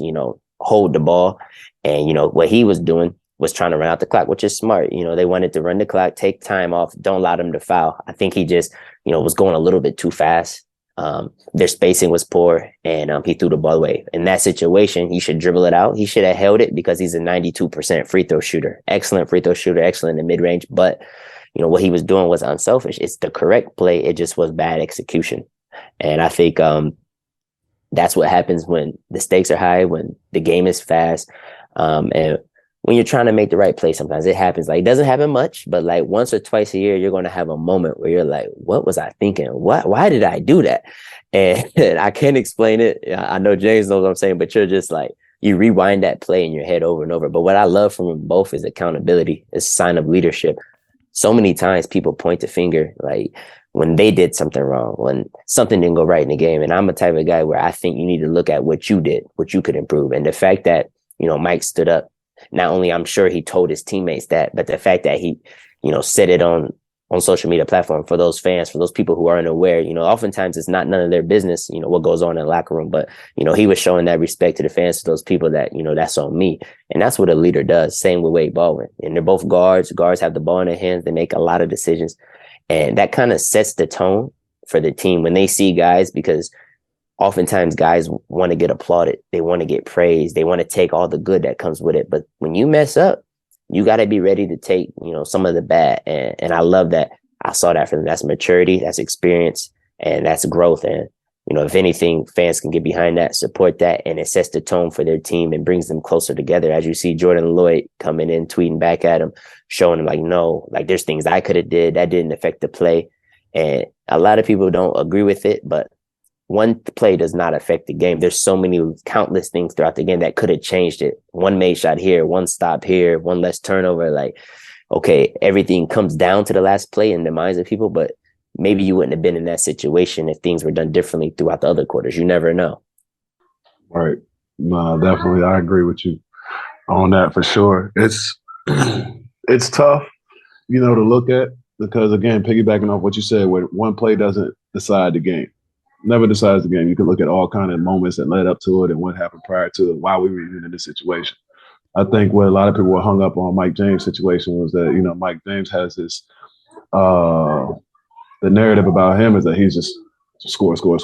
hold the ball, and, what he was doing was trying to run out the clock, which is smart. They wanted to run the clock, take time off, don't allow them to foul. I think he just, was going a little bit too fast. Their spacing was poor, and he threw the ball away. In that situation, he should dribble it out. He should have held it, because he's a 92% free throw shooter. Excellent free throw shooter, excellent in the mid-range. But, what he was doing was unselfish. It's the correct play. It just was bad execution. And I think that's what happens when the stakes are high, when the game is fast. And when you're trying to make the right play, sometimes it happens. Like, it doesn't happen much, but like once or twice a year, you're going to have a moment where you're like, what was I thinking? Why did I do that? And I can't explain it. I know James knows what I'm saying, but you're just like, you rewind that play in your head over and over. But what I love from them both is accountability. It's a sign of leadership. So many times people point the finger, like, when they did something wrong, when something didn't go right in the game. And I'm a type of guy where I think you need to look at what you did, what you could improve. And the fact that, Mike stood up, not only I'm sure he told his teammates that, but the fact that he, said it on social media platform for those fans, for those people who aren't aware, oftentimes it's not none of their business, what goes on in the locker room. But, he was showing that respect to the fans, to those people that, that's on me. And that's what a leader does. Same with Wade Baldwin. And they're both guards. Guards have the ball in their hands. They make a lot of decisions. And that kind of sets the tone for the team when they see guys, because oftentimes guys want to get applauded. They want to get praised. They want to take all the good that comes with it. But when you mess up, you got to be ready to take, some of the bad. And I love that. I saw that from them. That's maturity, that's experience, and that's growth. And, if anything, fans can get behind that, support that, and it sets the tone for their team and brings them closer together. As you see Jordan Lloyd coming in, tweeting back at him, showing him like, no, like, there's things I could have did that didn't affect the play. And a lot of people don't agree with it, but one play does not affect the game. There's so many countless things throughout the game that could have changed it. One made shot here, one stop here, one less turnover. Like, okay, everything comes down to the last play in the minds of people, but maybe you wouldn't have been in that situation if things were done differently throughout the other quarters. You never know. Right. No, definitely. I agree with you on that for sure. It's tough. to look at, because again, piggybacking off what you said, where one play doesn't decide the game, never decides the game. You can look at all kind of moments that led up to it and what happened prior to it, why we were even in this situation. I think what a lot of people were hung up on Mike James' situation was that, Mike James has this, the narrative about him is that he's just score, because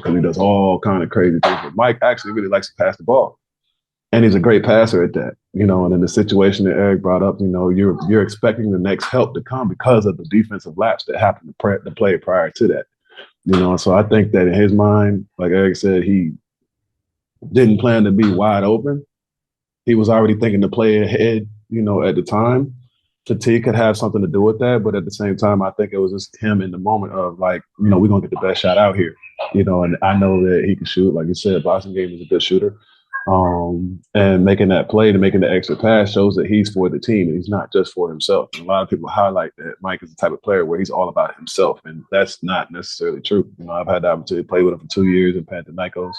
he does all kind of crazy things. But Mike actually really likes to pass the ball. And he's a great passer at that, and in the situation that Errick brought up, you're expecting the next help to come because of the defensive lapse that happened to play prior to that. So I think that in his mind, like Errick said, he didn't plan to be wide open. He was already thinking to play ahead, at the time. Fatigue could have something to do with that, but at the same time, I think it was just him in the moment of like, we're gonna get the best shot out here, and I know that he can shoot. Like you said, Boston Game is a good shooter. And making that play to making the extra pass shows that he's for the team and he's not just for himself. And a lot of people highlight that Mike is the type of player where he's all about himself, and that's not necessarily true. I've had the opportunity to play with him for 2 years in Panathinaikos,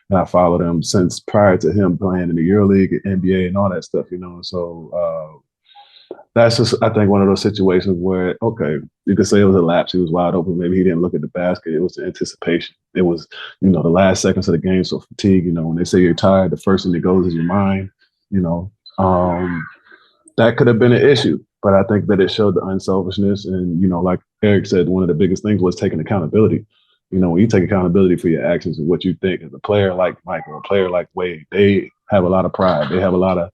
and I followed him since prior to him playing in the EuroLeague, NBA, and all that stuff. So that's just, I think, one of those situations where, okay, you could say it was a lapse. He was wide open. Maybe he didn't look at the basket. It was the anticipation. It was, the last seconds of the game. So fatigue, when they say you're tired, the first thing that goes is your mind, that could have been an issue. But I think that it showed the unselfishness. And, like Errick said, one of the biggest things was taking accountability. When you take accountability for your actions and what you think, as a player like Mike or a player like Wade, they have a lot of pride. They have a lot of,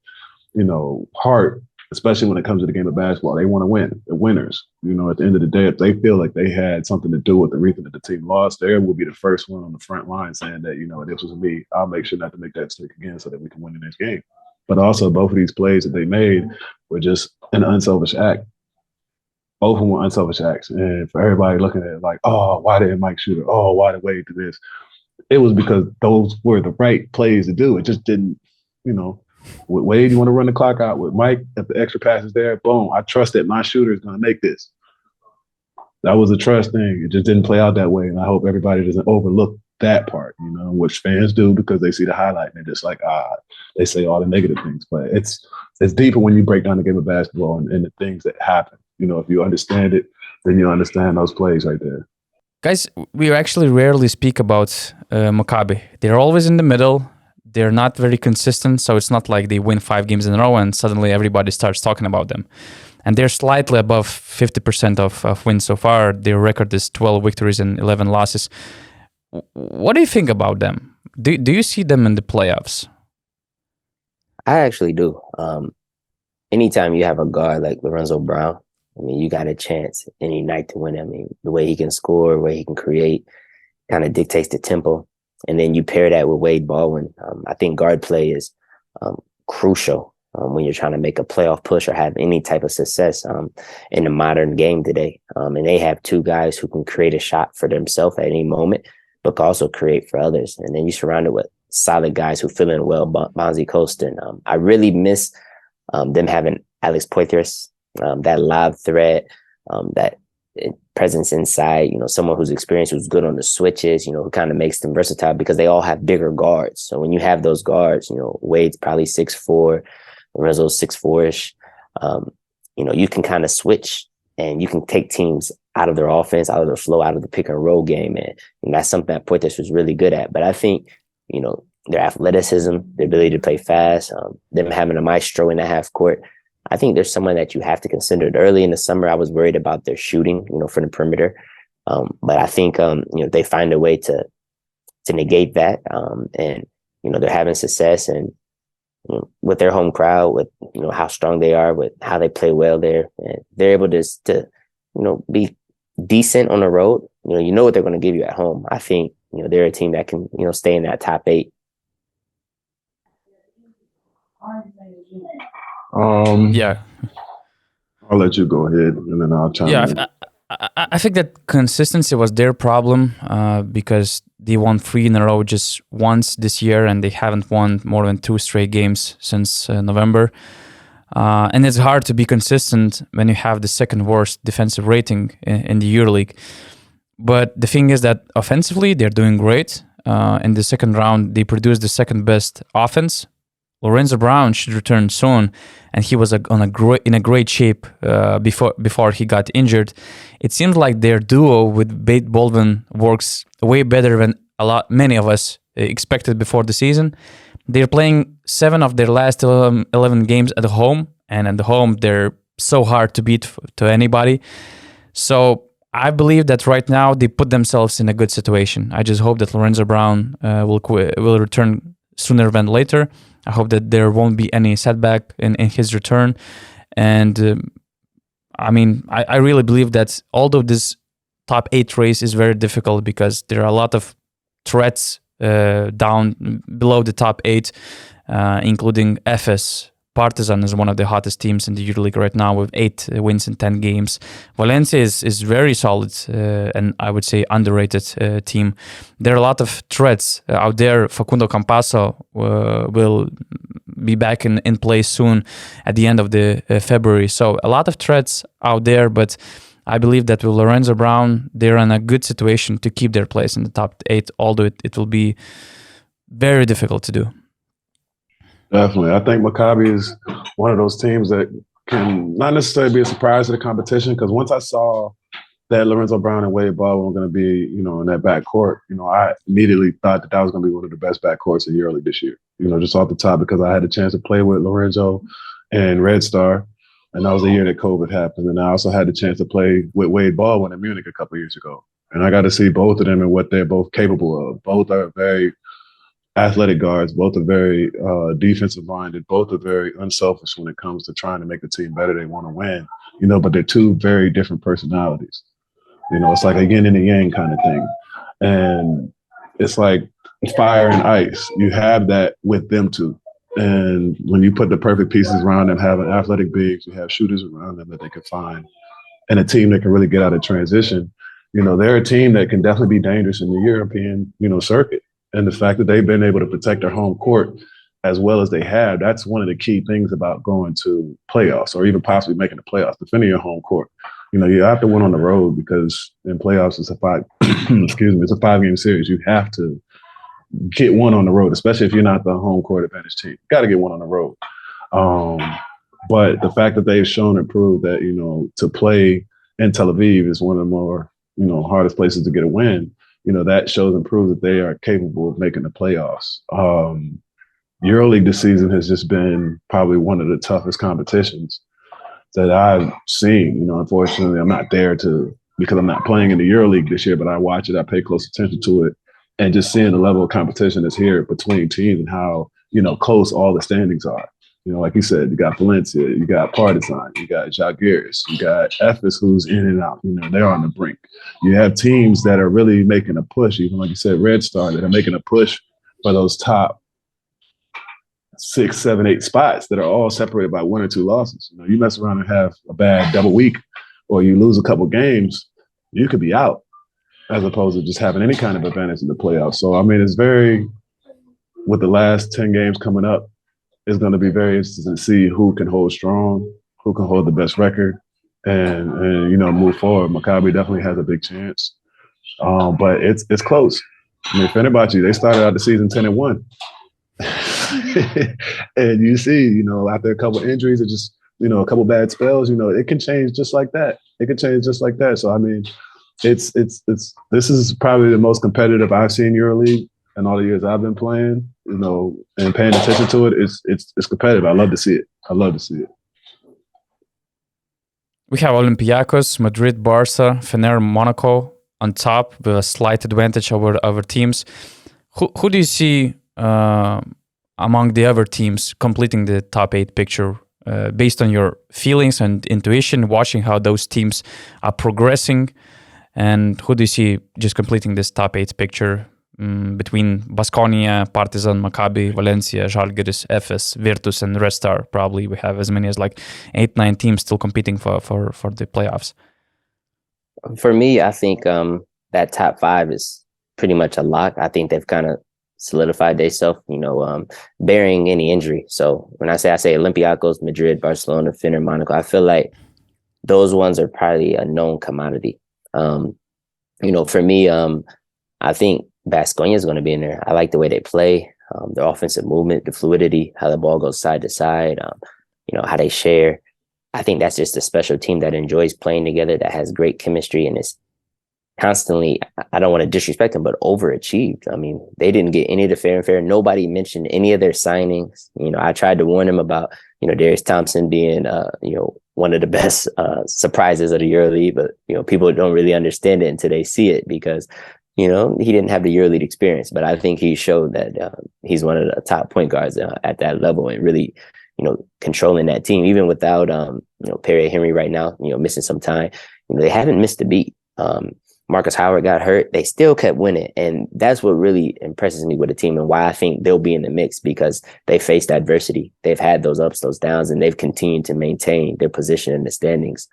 heart, especially when it comes to the game of basketball. They want to win. They're winners. At the end of the day, if they feel like they had something to do with the reason that the team lost, they will be the first one on the front line saying that, this was me. I'll make sure not to make that mistake again so that we can win the next game. But also, both of these plays that they made were just an unselfish act. Both of them were unselfish acts. And for everybody looking at it like, oh, why didn't Mike shoot it? Oh, why did Wade do this? It was because those were the right plays to do. It just didn't, with Wade, you want to run the clock out. With Mike, if the extra pass is there, boom, I trust that my shooter is going to make this. That was a trust thing. It just didn't play out that way. And I hope everybody doesn't overlook that part, which fans do because they see the highlight and they're just like, they say all the negative things. But it's deeper when you break down the game of basketball and the things that happen. If you understand it, then you understand those plays right there. Guys, we actually rarely speak about Maccabi. They're always in the middle. They're not very consistent, so it's not like they win 5 games in a row and suddenly everybody starts talking about them. And they're slightly above 50% of wins so far. Their record is 12 victories and 11 losses. What do you think about them? Do you see them in the playoffs? I actually do. Anytime you have a guard like Lorenzo Brown, you got a chance any night to win. The way he can score, the way he can create, kind of dictates the tempo. And then you pair that with Wade Baldwin. I think guard play is crucial when you're trying to make a playoff push or have any type of success in the modern game today. And they have 2 guys who can create a shot for themselves at any moment, but can also create for others. And then you surround it with solid guys who fill in well, Bonzi Colston. I really miss them having Alex Poitras, that lob threat, that presence inside, someone who's experienced, who's good on the switches, who kind of makes them versatile because they all have bigger guards. So when you have those guards, Wade's probably 6'4", Lorenzo's 6'4"-ish, you can kind of switch and you can take teams out of their offense, out of their flow, out of the pick and roll game. And that's something that Poitras was really good at. But I think, their athleticism, their ability to play fast, them having a maestro in the half court, I think there's someone that you have to consider. Early in the summer, I was worried about their shooting, from the perimeter. But I think, they find a way to negate that. And, they're having success and with their home crowd, with, how strong they are, with how they play well there. And they're able to be decent on the road. You know what they're going to give you at home. I think, they're a team that can, stay in that top 8. Yeah, I'll let you go ahead and then I'll chime in. I think that consistency was their problem because they won 3 in a row just once this year and they haven't won more than 2 straight games since November. And it's hard to be consistent when you have the second worst defensive rating in the EuroLeague. But the thing is that offensively, they're doing great. In the second round, they produced the second best offense, Lorenzo Brown should return soon, and he was in a great shape before he got injured. It seems like their duo with Baldwin works way better than many of us expected before the season. They're playing 7 of their last 11 games at home, and at the home they're so hard to beat to anybody. So I believe that right now they put themselves in a good situation. I just hope that Lorenzo Brown will return sooner than later. I hope that there won't be any setback in his return. And I really believe that although this top 8 race is very difficult because there are a lot of threats down below the top 8, including FS. Partizan is one of the hottest teams in the EuroLeague right now with 8 wins in 10 games. Valencia is very solid and I would say underrated team. There are a lot of threats out there. Facundo Campasso will be back in place soon at the end of the February. So a lot of threats out there, but I believe that with Lorenzo Brown, they're in a good situation to keep their place in the top 8, although it will be very difficult to do. Definitely. I think Maccabi is one of those teams that can not necessarily be a surprise to the competition, because once I saw that Lorenzo Brown and Wade Baldwin were going to be, in that backcourt, I immediately thought that was going to be one of the best backcourts in EuroLeague this year, just off the top, because I had a chance to play with Lorenzo and Red Star, and that was the year that COVID happened. And I also had the chance to play with Wade Baldwin in Munich a couple of years ago. And I got to see both of them and what they're both capable of. Both are very athletic guards, both are very defensive minded, both are very unselfish when it comes to trying to make the team better. They want to win, but they're two very different personalities. It's like a yin and a yang kind of thing. And it's like fire and ice. You have that with them two. And when you put the perfect pieces around them, having athletic bigs, you have shooters around them that they can find, and a team that can really get out of transition. They're a team that can definitely be dangerous in the European, circuit. And the fact that they've been able to protect their home court as well as they have, that's one of the key things about going to playoffs or even possibly making the playoffs, defending your home court. You have to win on the road, because in playoffs it's a 5-game series. You have to get one on the road, especially if you're not the home court advantage team. Got to get one on the road. But the fact that they've shown and proved that, to play in Tel Aviv is one of the more, hardest places to get a win. That shows and proves that they are capable of making the playoffs. EuroLeague this season has just been probably one of the toughest competitions that I've seen. Unfortunately, I'm not there because I'm not playing in the EuroLeague this year, but I watch it, I pay close attention to it, and just seeing the level of competition that's here between teams and how, close all the standings are. Like you said, you got Valencia, you got Partizan, you got Žalgiris, you got Efes, who's in and out. They're on the brink. You have teams that are really making a push, even like you said, Red Star, that are making a push for those top 6, 7, 8 spots that are all separated by 1 or 2 losses. You mess around and have a bad double week, or you lose a couple games, you could be out, as opposed to just having any kind of advantage in the playoffs. So, it's with the last 10 games coming up, it's going to be very interesting to see who can hold strong, who can hold the best record, and move forward. Maccabi definitely has a big chance, but it's close. Fenerbahce, they started out the season 10-1, and you see, after a couple injuries or just a couple bad spells, it can change just like that. So this is probably the most competitive I've seen EuroLeague in all the years I've been playing, and paying attention to it. It's competitive. I love to see it. We have Olympiacos, Madrid, Barca, Fener, Monaco on top with a slight advantage over other teams. Who do you see among the other teams completing the top 8 picture based on your feelings and intuition, watching how those teams are progressing? And who do you see just completing this top 8 picture between Baskonia, Partizan, Maccabi, Valencia, Žalgiris, Efes, Virtus, and Red Star? Probably we have as many as 8-9 teams still competing for the playoffs. For me, I think that top 5 is pretty much a lock. I think they've kind of solidified themselves, bearing any injury. So when I say Olympiacos, Madrid, Barcelona, Fener, Monaco, I feel like those ones are probably a known commodity. For me, I think Baskonia is going to be in there. I like the way they play. their offensive movement, the fluidity, how the ball goes side to side, how they share. I think that's just a special team that enjoys playing together, that has great chemistry, and is constantly, I don't want to disrespect them, but overachieved. I mean, they didn't get any of the fair and fair. Nobody mentioned any of their signings. I tried to warn them about, Darius Thompson being, one of the best surprises of the EuroLeague, but, people don't really understand it until they see it because, he didn't have the EuroLeague experience. But I think he showed that he's one of the top point guards at that level and really, controlling that team, even without, Perry Henry right now, missing some time. They haven't missed a beat. Marcus Howard got hurt. They still kept winning. And that's what really impresses me with the team and why I think they'll be in the mix, because they faced adversity. They've had those ups, those downs, and they've continued to maintain their position in the standings.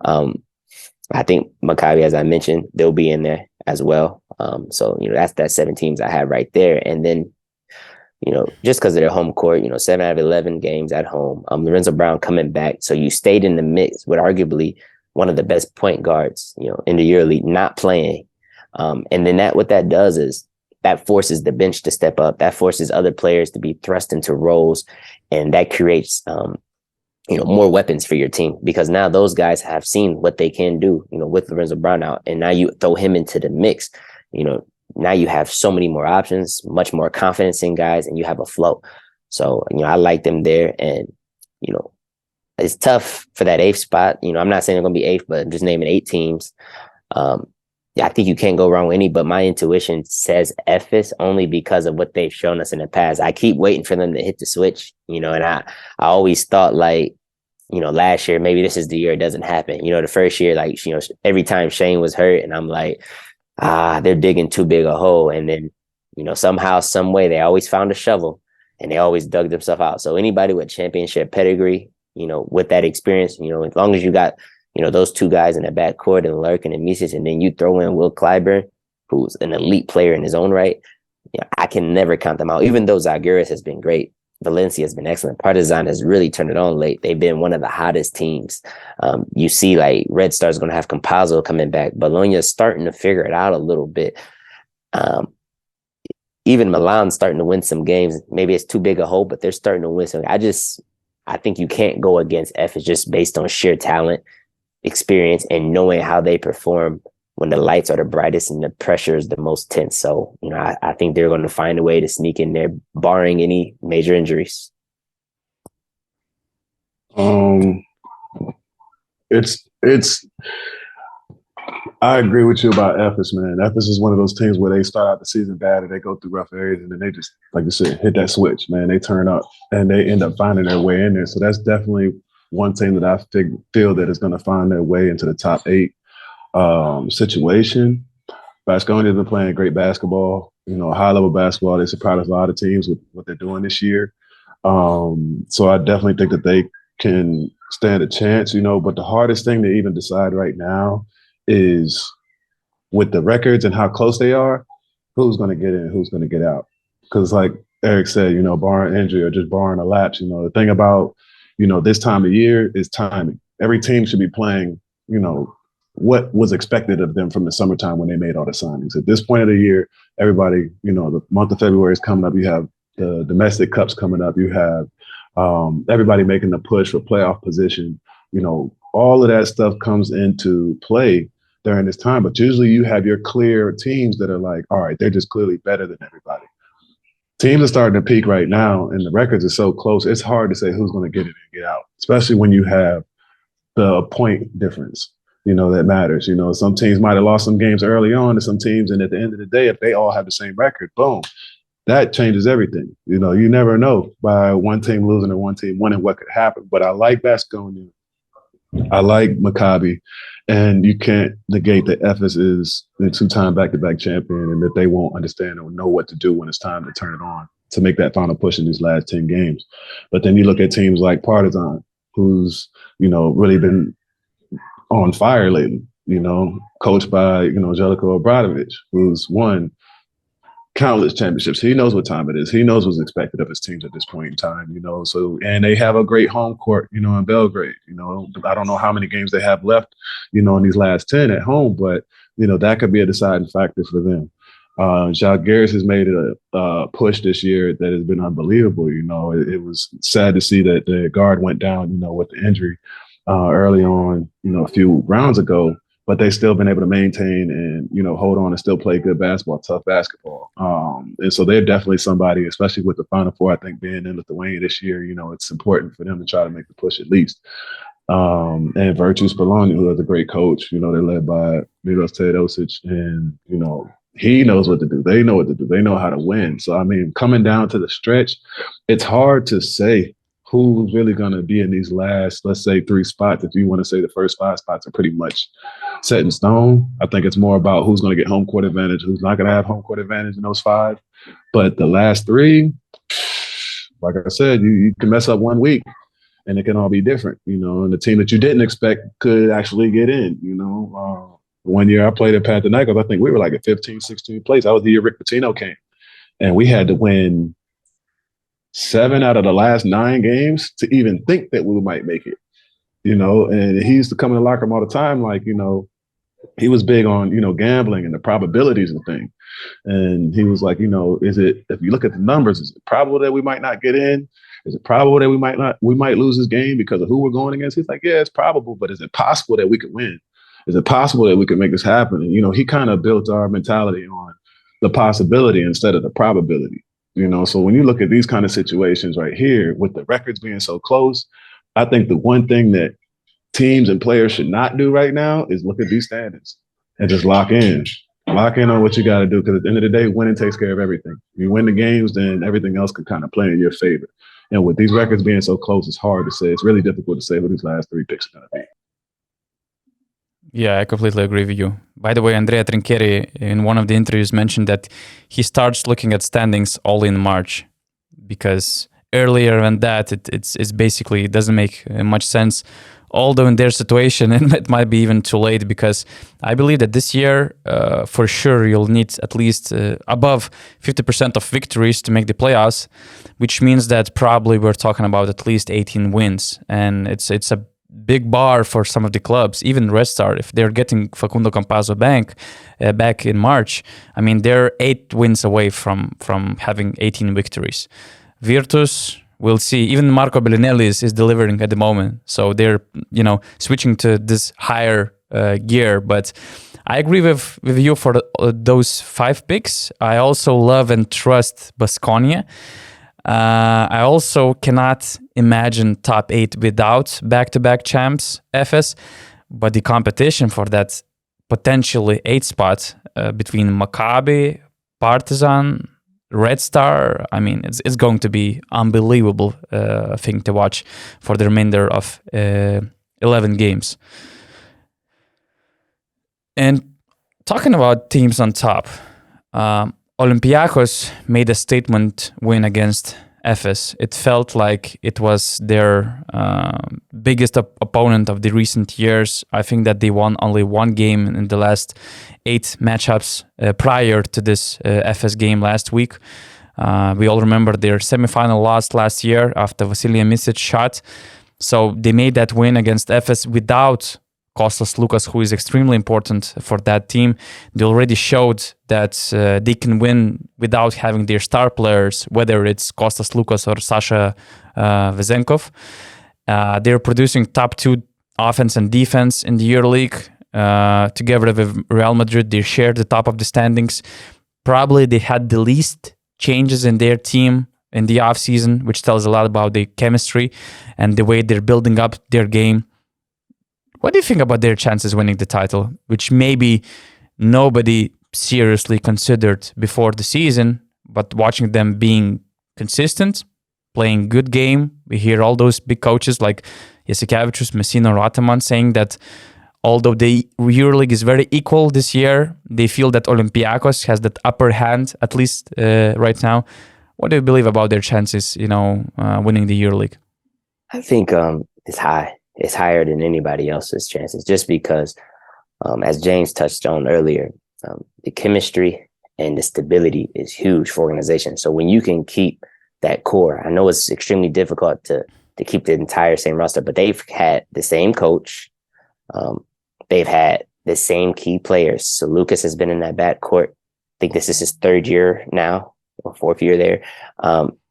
I think Maccabi, as I mentioned, they'll be in there as well. So, that's 7 teams I have right there. And then, just because of their home court, 7 out of 11 games at home, Lorenzo Brown coming back. So you stayed in the mix with arguably one of the best point guards, in the EuroLeague, not playing. And then what that does is that forces the bench to step up. That forces other players to be thrust into roles. And that creates, more weapons for your team, because now those guys have seen what they can do, with Lorenzo Brown out. And now you throw him into the mix, now you have so many more options, much more confidence in guys, and you have a flow. So, I like them there. And, it's tough for that 8th spot. I'm not saying they're going to be 8th, but I'm just naming 8 teams. I think you can't go wrong with any, but my intuition says Ephesus only because of what they've shown us in the past. I keep waiting for them to hit the switch, and I always thought last year, maybe this is the year it doesn't happen. The first year, every time Shane was hurt and I'm like, they're digging too big a hole. And then, somehow, some way, they always found a shovel and they always dug themselves out. So anybody with championship pedigree, with that experience, as long as you got, those 2 guys in the backcourt and Larkin and Mises, and then you throw in Will Clyburn, who's an elite player in his own right, I can never count them out. Even though Zalgiris has been great, Valencia has been excellent. Partizan has really turned it on late. They've been one of the hottest teams. You see, Red Star's going to have Campazzo coming back. Bologna's starting to figure it out a little bit. Even Milan's starting to win some games. Maybe it's too big a hole, but they're starting to win some. I think you can't go against Ephesus just based on sheer talent, experience, and knowing how they perform when the lights are the brightest and the pressure is the most tense. So, I think they're going to find a way to sneak in there, barring any major injuries. I agree with you about Ephesus, man. Ephesus is one of those teams where they start out the season bad and they go through rough areas, and then they just, like you said, hit that switch, man. They turn up and they end up finding their way in there. So that's definitely one team that I feel that is going to find their way into the top 8 situation. Baskonia's been playing great basketball, high-level basketball. They surprised a lot of teams with what they're doing this year. So I definitely think that they can stand a chance, but the hardest thing to even decide right now is, with the records and how close they are, who's going to get in and who's going to get out. Because like Errick said, barring injury or just barring a lapse, the thing about, this time of year is timing. Every team should be playing, what was expected of them from the summertime when they made all the signings. At this point of the year, everybody, the month of February is coming up. You have the domestic cups coming up. You have everybody making the push for playoff position. All of that stuff comes into play during this time. But usually you have your clear teams that are like, all right, they're just clearly better than everybody. Teams are starting to peak right now, and the records are so close. It's hard to say who's going to get in and get out, especially when you have the point difference, that matters. Some teams might have lost some games early on to some teams, and at the end of the day, if they all have the same record, boom, that changes everything. You never know by one team losing or one team winning what could happen. But I like Baskonia. I like Maccabi, and you can't negate that Ephesus is the 2-time back-to-back champion, and that they won't understand or know what to do when it's time to turn it on to make that final push in these last 10 games. But then you look at teams like Partizan, who's, really been on fire lately, coached by, Zeljko Obradovic, who's won countless championships. He knows what time it is. He knows what's expected of his teams at this point in time, so, and they have a great home court, in Belgrade. I don't know how many games they have left, in these last 10 at home, but, that could be a deciding factor for them. Garris has made a push this year that has been unbelievable. You know, it was sad to see that the guard went down, you know, with the injury early on, you know, a few rounds ago, but they still been able to maintain and, you know, hold on and still play good basketball, tough basketball. And so they're definitely somebody, especially with the Final Four, I think being in Lithuania this year, you know, it's important for them to try to make the push at least. And Virtus Bologna, who is a great coach, you know, they're led by Milos Teodosic, and, you know, he knows what to do. They know what to do. They know how to win. So, I mean, coming down to the stretch, it's hard to say who's really going to be in these last, let's say, 3 spots. If you want to say the first 5 spots are pretty much set in stone, I think it's more about who's going to get home court advantage, who's not going to have home court advantage in those 5. But the last 3, like I said, you can mess up 1 week and it can all be different, you know, and the team that you didn't expect could actually get in, you know. 1 year I played at Panathinaikos, I think we were like at 15, 16 place. That was the year Rick Pitino came. And we had to win 7 out of the last 9 games to even think that we might make it, you know. And he used to come in the locker room all the time, like, you know, he was big on, you know, gambling and the probabilities and things. And he was like, you know, if you look at the numbers, is it probable that we might not get in? Is it probable that we might lose this game because of who we're going against? He's like, yeah, it's probable, but is it possible that we could win? Is it possible that we could make this happen? And, you know, he kind of built our mentality on the possibility instead of the probability, you know. So when you look at these kind of situations right here, with the records being so close, I think the one thing that teams and players should not do right now is look at these standings and just lock in. Lock in on what you got to do, because at the end of the day, winning takes care of everything. If you win the games, then everything else can kind of play in your favor. And with these records being so close, it's hard to say. It's really difficult to say who these last 3 picks are going to be. Yeah, I completely agree with you. By the way, Andrea Trinchieri, in one of the interviews, mentioned that he starts looking at standings all in March, because earlier than that, it's basically doesn't make much sense. Although in their situation, it might be even too late, because I believe that this year, for sure, you'll need at least above 50% of victories to make the playoffs, which means that probably we're talking about at least 18 wins. And it's a big bar for some of the clubs, even Red Star, if they're getting Facundo Campazzo back in March. I mean, they're 8 wins away from having 18 victories. Virtus, we'll see. Even Marco Bellinelli is delivering at the moment. So they're, you know, switching to this higher gear. But I agree with you for those 5 picks. I also love and trust Baskonia. I also cannot imagine top 8 without back-to-back champs, FS. But the competition for that potentially 8 spot between Maccabi, Partizan, Red Star, I mean, it's going to be unbelievable thing to watch for the remainder of 11 games. And talking about teams on top, Olympiacos made a statement win against Efes. It felt like it was their biggest opponent of the recent years. I think that they won only 1 game in the last 8 matchups prior to this Efes game last week. We all remember their semifinal loss last year after Vasilija Micic shot. So they made that win against Efes without Kostas Lukas, who is extremely important for that team. They already showed that they can win without having their star players, whether it's Kostas Lukas or Sasha Vezenkov. They're producing top 2 offense and defense in the EuroLeague. Together with Real Madrid, they share the top of the standings. Probably they had the least changes in their team in the offseason, which tells a lot about the chemistry and the way they're building up their game. What do you think about their chances winning the title, which maybe nobody seriously considered before the season, but watching them being consistent, playing good game, we hear all those big coaches like Jasikevičius, Messina, Roteman saying that although the EuroLeague is very equal this year, they feel that Olympiacos has that upper hand, at least right now. What do you believe about their chances, winning the EuroLeague? I think it's high. It's higher than anybody else's chances, just because, as James touched on earlier, the chemistry and the stability is huge for organizations. So when you can keep that core, I know it's extremely difficult to keep the entire same roster, but they've had the same coach. They've had the same key players. So Lucas has been in that backcourt think this is his third year now, or fourth year there.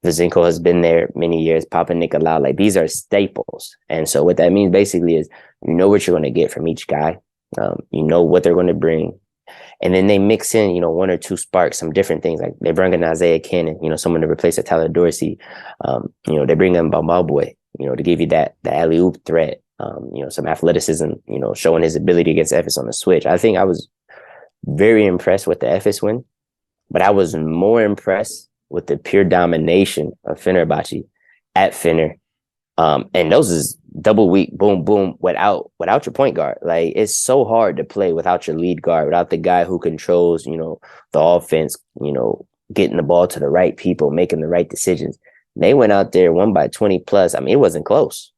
Vezinko has been there many years. Papa Nicolau, like these are staples. And so what that means basically is you know what you're going to get from each guy. You know what they're going to bring. And then they mix in, you know, one or two sparks, some different things. Like they bring in Isaiah Cannon, you know, someone to replace a Tyler Dorsey. You know, they bring in Boy, you know, to give you the alley-oop threat, you know, some athleticism, you know, showing his ability against Efes on the switch. I think I was very impressed with the Efes win, but I was more impressed with the pure domination of Fenerbahce at Fener. And those is double weak, boom, boom, without your point guard. Like it's so hard to play without your lead guard, without the guy who controls, you know, the offense, you know, getting the ball to the right people, making the right decisions. And they went out there, won by 20 plus. I mean, it wasn't close.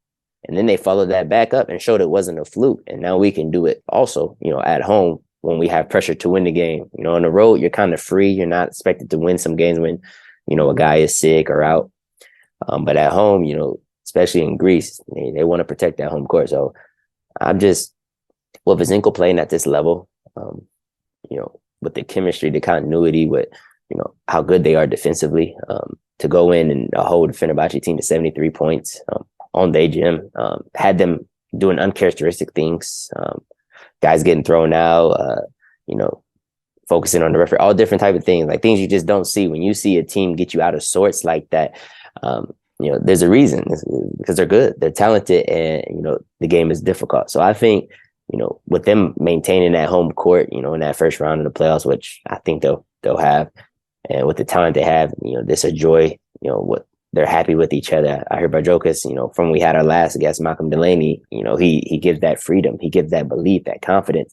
And then they followed that back up and showed it wasn't a fluke. And now we can do it also, you know, at home when we have pressure to win the game. You know, on the road, you're kind of free. You're not expected to win some games when, you know, a guy is sick or out. But at home, you know, especially in Greece, they want to protect that home court. So I'm just, with Vezinko playing at this level, you know, with the chemistry, the continuity, with, you know, how good they are defensively, to go in and hold the Fenerbahce team to 73 points on their gym, had them doing uncharacteristic things, guys getting thrown out, you know, focusing on the referee, all different type of things, like things you just don't see when you see a team get you out of sorts like that. You know, there's a reason, because they're good, they're talented, and, you know, the game is difficult. So I think, you know, with them maintaining that home court, you know, in that first round of the playoffs, which I think they'll have, and with the talent they have, you know, this a joy, you know, what they're happy with each other. I heard Bajokas, you know, from when we had our last guest, Malcolm Delaney, you know, he gives that freedom, he gives that belief, that confidence,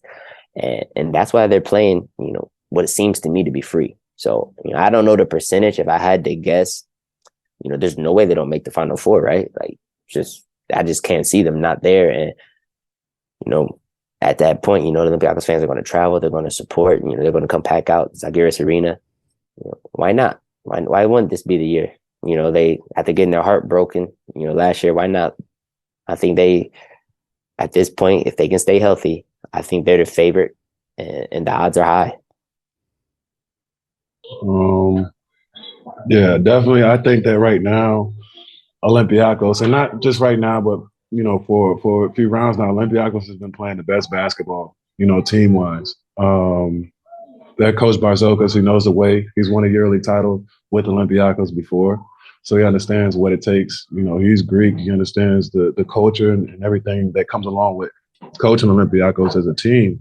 and that's why they're playing, you know, what it seems to me to be free. So, you know, I don't know the percentage. If I had to guess, you know, there's no way they don't make the Final Four, right? Like, I just can't see them not there. And, you know, at that point, you know, the Olympiacos fans are going to travel, they're going to support, you know, they're going to come pack out Zagreus Arena. You know, why not? Why wouldn't this be the year? You know, they, after getting their heart broken, you know, last year, why not? I think they, at this point, if they can stay healthy, I think they're the favorite, and the odds are high. Yeah, definitely. I think that right now, Olympiacos, and not just right now, but, you know, for a few rounds now, Olympiacos has been playing the best basketball, you know, team-wise. That coach Barzokas, he knows the way. He's won a EuroLeague title with Olympiacos before, so he understands what it takes. You know, he's Greek. He understands the culture and everything that comes along with coaching Olympiacos as a team.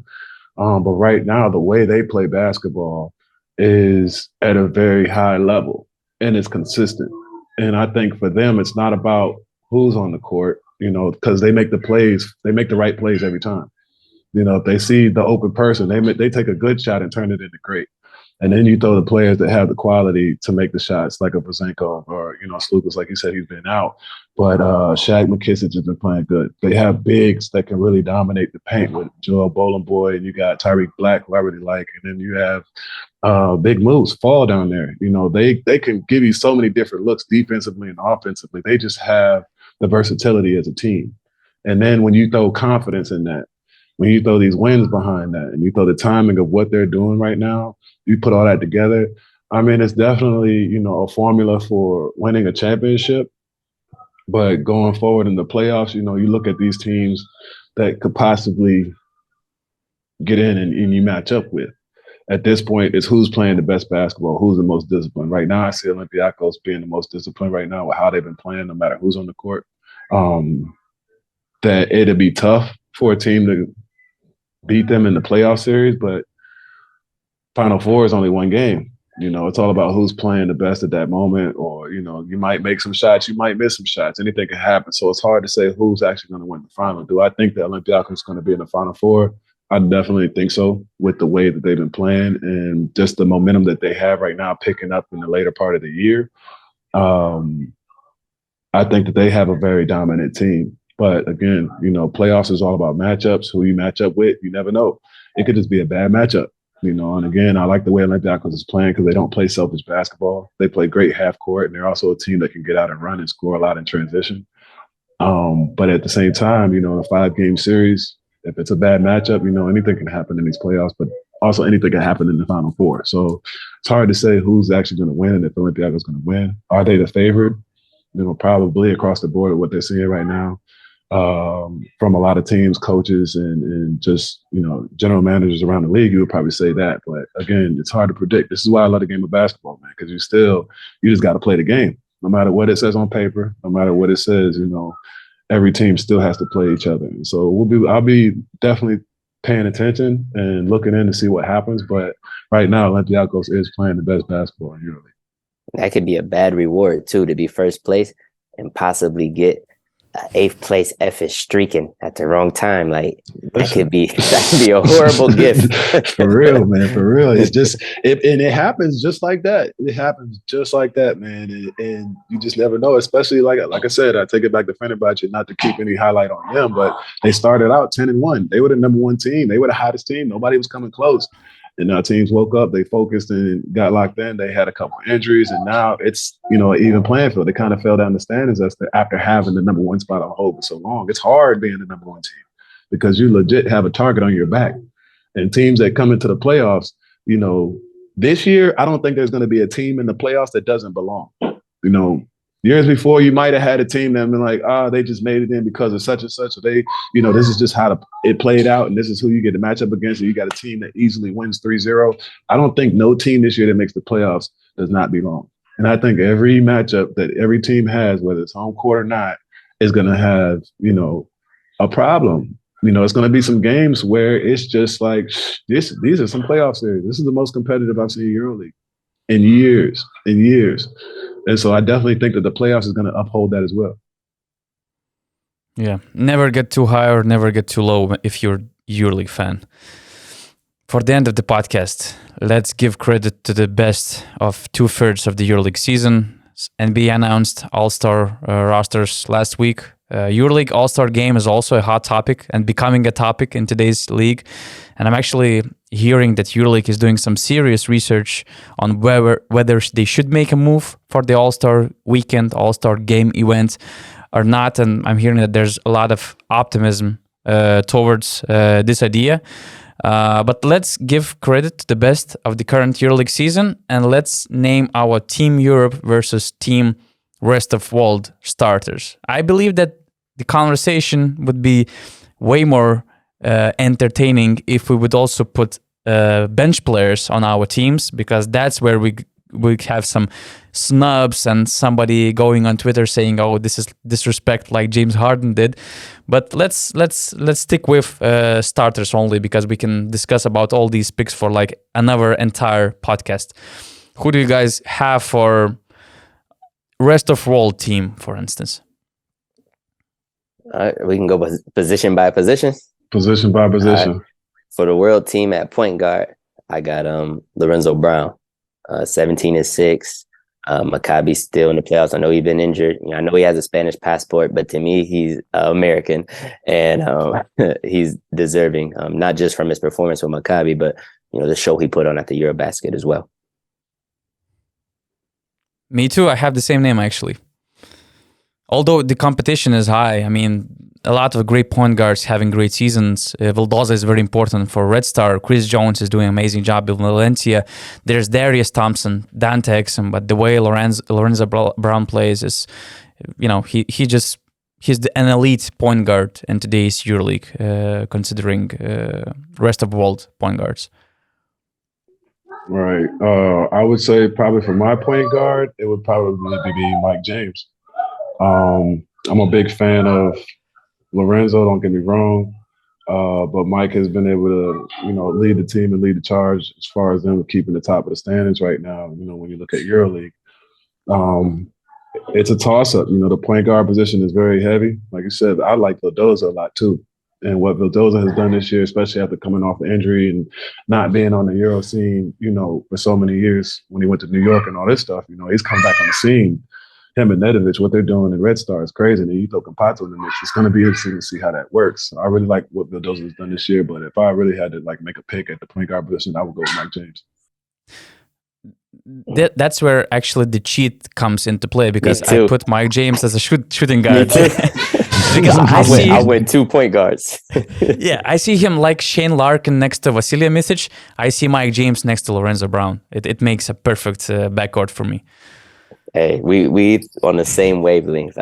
But right now, the way they play basketball is at a very high level, and it's consistent. And I think for them, it's not about who's on the court, you know, because they make the right plays every time. You know, if they see the open person, they take a good shot and turn it into great. And then you throw the players that have the quality to make the shots, like a Vezinko or, you know, Slukas, like you said, he's been out. But Shaq McKissick has been playing good. They have bigs that can really dominate the paint with Joel Boy, and you got Tyreek Black, who I really like. And then you have big moves fall down there. You know, they can give you so many different looks defensively and offensively. They just have the versatility as a team. And then when you throw confidence in that, when you throw these wins behind that, and you throw the timing of what they're doing right now, you put all that together. I mean, it's definitely, you know, a formula for winning a championship. But going forward in the playoffs, you know, you look at these teams that could possibly get in and you match up with. At this point, it's who's playing the best basketball, who's the most disciplined. Right now, I see Olympiacos being the most disciplined right now with how they've been playing, no matter who's on the court. That it'd be tough for a team to beat them in the playoff series, but Final Four is only one game. You know, it's all about who's playing the best at that moment, or, you know, you might make some shots, you might miss some shots. Anything can happen. So it's hard to say who's actually going to win the final. Do I think that Olympiacos is going to be in the Final Four? I definitely think so, with the way that they've been playing and just the momentum that they have right now picking up in the later part of the year. I think that they have a very dominant team. But again, you know, playoffs is all about matchups. Who you match up with, you never know. It could just be a bad matchup, you know. And again, I like the way Olympiacos is playing because they don't play selfish basketball. They play great half court, and they're also a team that can get out and run and score a lot in transition. But at the same time, you know, in a 5-game series, if it's a bad matchup, you know, anything can happen in these playoffs. But also anything can happen in the Final Four. So it's hard to say who's actually going to win and if Olympiacos is going to win. Are they the favorite? Probably across the board of what they're seeing right now from a lot of teams, coaches, and just, general managers around the league, you would probably say that. But again, it's hard to predict. This is why I love the game of basketball, man, because you just got to play the game. No matter what it says on paper, no matter what it says, every team still has to play each other. And so I'll be definitely paying attention and looking in to see what happens. But right now, Olympiacos is playing the best basketball in EuroLeague. That could be a bad reward too, to be first place and possibly get eighth place F is streaking at the wrong time. Like that could be a horrible gift. For real, man. For real. It's just and it happens just like that. It happens just like that, man. And you just never know. Especially like I said, I take it back to Fenerbahce, not to keep any highlight on them, but they started out 10-1. They were the number one team. They were the hottest team. Nobody was coming close. And now teams woke up, they focused and got locked in. They had a couple of injuries, and now it's, an even playing field. They kind of fell down the standings after having the number one spot on hold for so long. It's hard being the number one team because you legit have a target on your back. And teams that come into the playoffs, this year, I don't think there's going to be a team in the playoffs that doesn't belong. Years before, you might have had a team that been like, they just made it in because of such and such. Or they, this is just how it played out, and this is who you get to match up against. And you got a team that easily wins 3-0. I don't think no team this year that makes the playoffs does not belong. And I think every matchup that every team has, whether it's home court or not, is going to have, a problem. It's going to be some games where it's just like, these are some playoff series. This is the most competitive I've seen in EuroLeague in years. And so I definitely think that the playoffs is going to uphold that as well. Yeah, never get too high or never get too low if you're a EuroLeague fan. For the end of the podcast, let's give credit to the best of 2/3 of the EuroLeague season. NBA announced All-Star rosters last week. EuroLeague All-Star game is also a hot topic and becoming a topic in today's league. And I'm actually hearing that EuroLeague is doing some serious research on whether they should make a move for the All-Star weekend, All-Star game event or not. And I'm hearing that there's a lot of optimism towards this idea. But let's give credit to the best of the current EuroLeague season, and let's name our Team Europe versus Team Rest of World starters. I believe that the conversation would be way more entertaining if we would also put bench players on our teams, because that's where we have some snubs and somebody going on Twitter saying, "Oh, this is disrespect," like James Harden did. But let's stick with starters only, because we can discuss about all these picks for like another entire podcast. Who do you guys have for rest of world team, for instance? All right, we can go position by position. Position by position. Right. For the world team at point guard, I got Lorenzo Brown, 17-6. Maccabi still in the playoffs. I know he's been injured. I know he has a Spanish passport, but to me, he's American, and he's deserving, not just from his performance with Maccabi, but the show he put on at the Eurobasket as well. Me too. I have the same name, actually. Although the competition is high, I mean, a lot of great point guards having great seasons. Vildoza is very important for Red Star. Chris Jones is doing an amazing job in Valencia. There's Darius Thompson, Dante Exum, but the way Lorenzo Brown plays is, he's an elite point guard in today's EuroLeague, considering rest of world point guards. Right. I would say probably for my point guard, it would probably be Mike James. I'm a big fan of Lorenzo, don't get me wrong, but Mike has been able to, lead the team and lead the charge as far as them keeping the top of the standings right now. When you look at EuroLeague, it's a toss-up. The point guard position is very heavy. Like you said, I like Vildoza a lot too. And what Vildoza has done this year, especially after coming off the injury and not being on the Euro scene, for so many years when he went to New York and all this stuff, he's come back on the scene. Him and Nedovic, what they're doing in Red Star is crazy. And then you throw Campazzo in the mix. It's going to be interesting to see how that works. I really like what Vildoza has done this year, but if I really had to make a pick at the point guard position, I would go with Mike James. That's where actually the cheat comes into play, because I put Mike James as a shooting guard. Because I went 2 point guards. yeah, I see him like Shane Larkin next to Vasilija Micic. I see Mike James next to Lorenzo Brown. It makes a perfect backcourt for me. Hey, we on the same wavelength.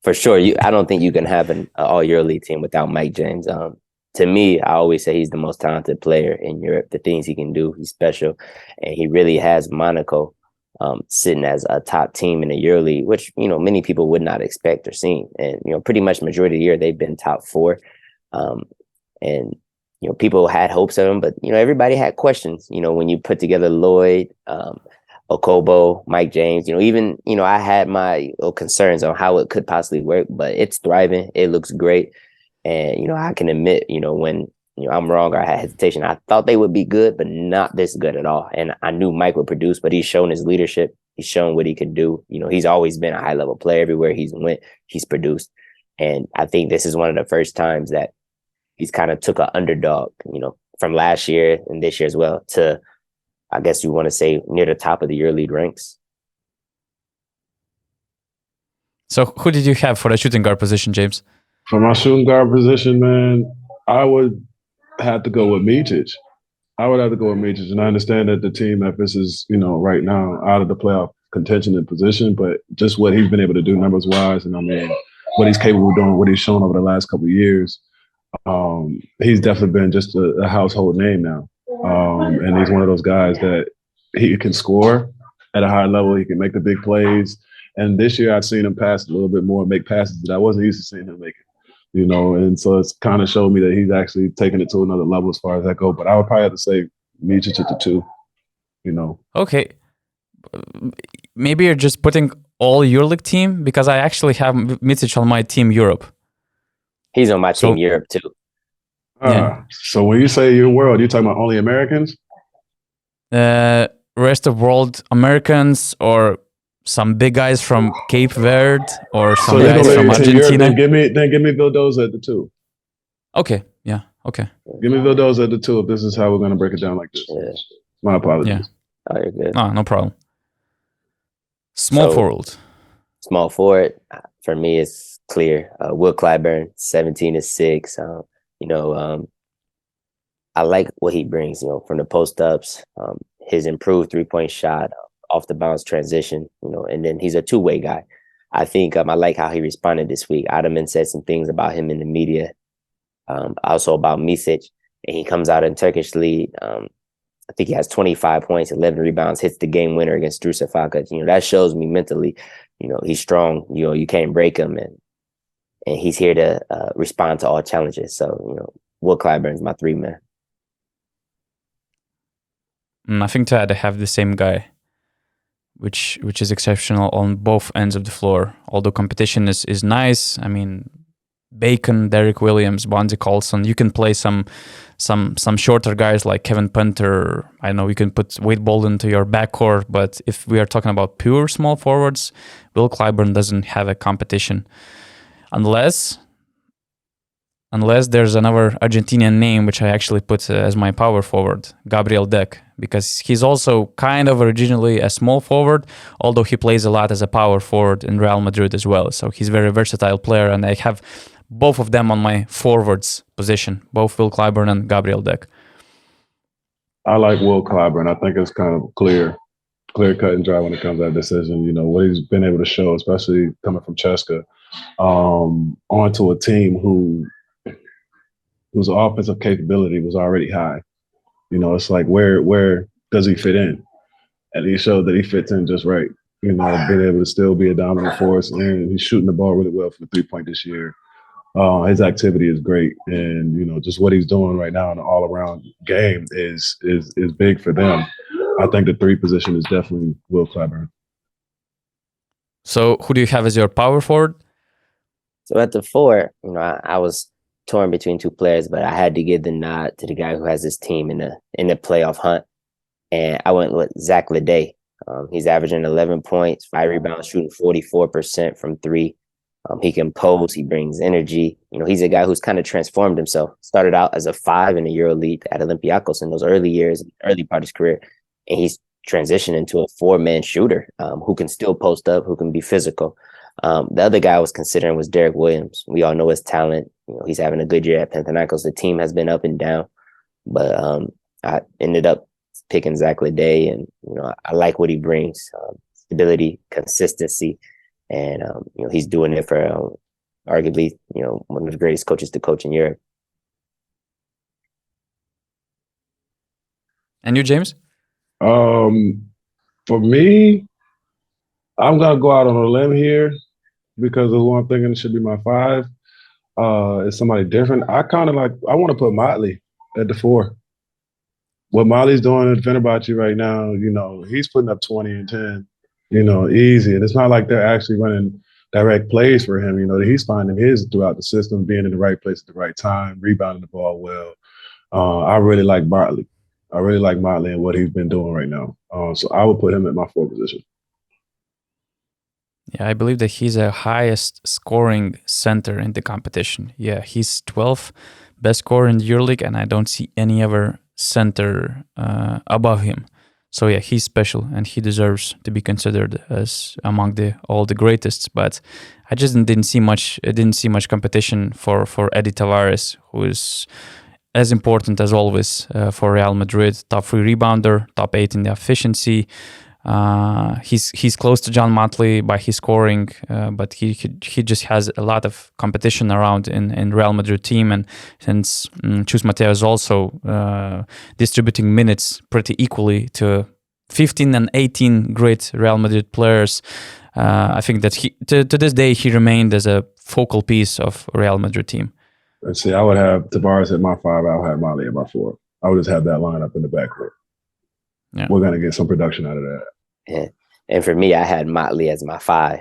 For sure. I don't think you can have an all EuroLeague team without Mike James. To me, I always say he's the most talented player in Europe. The things he can do, he's special, and he really has Monaco sitting as a top team in the EuroLeague, which many people would not expect or see. And pretty much majority of the year they've been top 4, and people had hopes of him, but everybody had questions. When you put together Lloyd, Okobo, Mike James, even I had my concerns on how it could possibly work, but it's thriving. It looks great, and I can admit, when I'm wrong or I had hesitation, I thought they would be good, but not this good at all. And I knew Mike would produce, but he's shown his leadership. He's shown what he could do. He's always been a high level player. Everywhere he's went, he's produced. And I think this is one of the first times that he's kind of took an underdog, from last year and this year as well, to, I guess you want to say, near the top of the EuroLeague ranks. So who did you have for the shooting guard position, James? For my shooting guard position, man, I would have to go with Micic. And I understand that the team Memphis is, right now out of the playoff contention and position, but just what he's been able to do numbers wise, and I mean, what he's capable of doing, what he's shown over the last couple of years, he's definitely been just a household name now. And he's one of those guys that he can score at a high level. He can make the big plays. And this year I've seen him pass a little bit more, make passes that I wasn't used to seeing him making. And so it's kind of showed me that he's actually taking it to another level as far as that goes. But I would probably have to say Micic at the 2, Okay. Maybe you're just putting all EuroLeague team, because I actually have Micic on my team Europe. He's on my team Europe too. Yeah. So when you say your world, you're talking about only Americans? Rest of world Americans, or some big guys from Cape Verde, or some guys from Argentina. Then give me Vildoza at the 2. Okay. Yeah. Okay. Give me Vildoza at the 2 if this is how we're going to break it down like this. Yeah. My apologies. Yeah. Oh, you're good. No problem. Small forward. For me, it's clear. Will Clyburn, 17-6. I like what he brings, from the post-ups, his improved three-point shot, off the bounce transition, and then he's a two-way guy. I think I like how he responded this week. Ottoman said some things about him in the media, also about Micic, and he comes out in Turkish league. I think he has 25 points, 11 rebounds, hits the game winner against Drusafaka. That shows me mentally, he's strong. You can't break him, and he's here to respond to all challenges. So, Will Clyburn's my 3-man. I think to add, I have the same guy, which is exceptional on both ends of the floor. Although competition is nice. I mean, Bacon, Derek Williams, Bonzi Colson. You can play some shorter guys like Kevin Punter. I know you can put Wade Baldwin into your backcourt, but if we are talking about pure small forwards, Will Clyburn doesn't have a competition, unless there's another Argentinian name which I actually put as my power forward, Gabriel Deck, because he's also kind of originally a small forward, although he plays a lot as a power forward in Real Madrid as well. So he's a very versatile player, and I have both of them on my forwards position, both Will Clyburn and Gabriel Deck. I like Will Clyburn. I think it's kind of clear cut and dry when it comes to that decision. What he's been able to show, especially coming from Cheska, onto a team whose offensive capability was already high. It's like, where does he fit in? And he showed that he fits in just right. Being able to still be a dominant force, and he's shooting the ball really well for the 3-point this year. His activity is great, and just what he's doing right now in an all-around game is big for them. I think the 3 position is definitely Will Clyburn. So who do you have as your power forward? So at the 4, I was torn between 2 players, but I had to give the nod to the guy who has his team in the playoff hunt, and I went with Zach Leday. He's averaging 11 points, 5 rebounds, shooting 44% from 3. He can pose, he brings energy. He's a guy who's kind of transformed himself. Started out as a 5 in the EuroLeague at Olympiacos in those early years, early part of his career, and he's transitioned into a 4-man shooter who can still post up, who can be physical. The other guy I was considering was Derek Williams. We all know his talent. He's having a good year at Panathinaikos. The team has been up and down, but I ended up picking Zach Leday, and I like what he brings: stability, consistency, and he's doing it for arguably one of the greatest coaches to coach in Europe. And you, James? For me, I'm gonna go out on a limb here because of who I'm thinking should be my 5. Is somebody different. I want to put Motley at the 4. What Motley's doing at Fenerbahce right now, he's putting up 20 and 10, easy. And it's not like they're actually running direct plays for him. He's finding his throughout the system, being in the right place at the right time, rebounding the ball well. I really like Motley. And what he's been doing right now. So I would put him at my 4 position. Yeah, I believe that he's the highest scoring center in the competition. Yeah, he's 12th best scorer in the EuroLeague, and I don't see any other center above him. So yeah, he's special, and he deserves to be considered as among all the greatest. But I just didn't see much competition for Eddie Tavares, who is as important as always for Real Madrid. Top 3 rebounder, top 8 in the efficiency. He's close to John Motley by his scoring, but he just has a lot of competition around in Real Madrid team, and since Chus Mateo is also distributing minutes pretty equally to 15 and 18 great Real Madrid players, I think that to this day he remained as a focal piece of Real Madrid team. Let's see, I would have Tavares at my 5. I would have Motley at my 4. I would just have that lineup in the backcourt. Yeah. We're gonna get some production out of that. Yeah. And for me, I had Motley as my 5.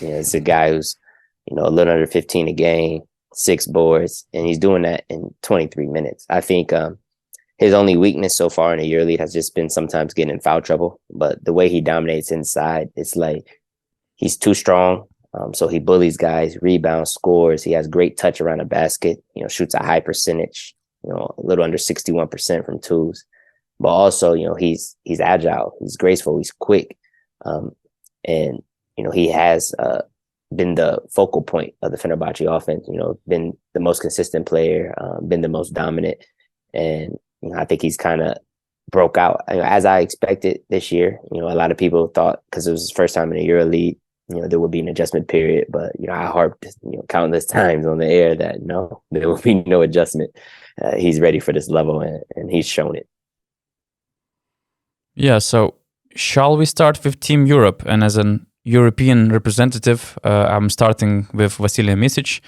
It's a guy who's, a little under 15 a game, 6 boards, and he's doing that in 23 minutes. I think his only weakness so far in the EuroLeague has just been sometimes getting in foul trouble. But the way he dominates inside, it's like he's too strong. So he bullies guys, rebounds, scores. He has great touch around the basket, shoots a high percentage, a little under 61% from twos. But also, he's agile, he's graceful, he's quick. And, he has been the focal point of the Fenerbahce offense, been the most consistent player, been the most dominant. And I think he's kind of broke out as I expected this year. A lot of people thought because it was his first time in the EuroLeague, there would be an adjustment period. But, I harped, countless times on the air that no, there will be no adjustment. He's ready for this level, and he's shown it. Yeah, so shall we start with Team Europe? And as an European representative, I'm starting with Vasilij Micic,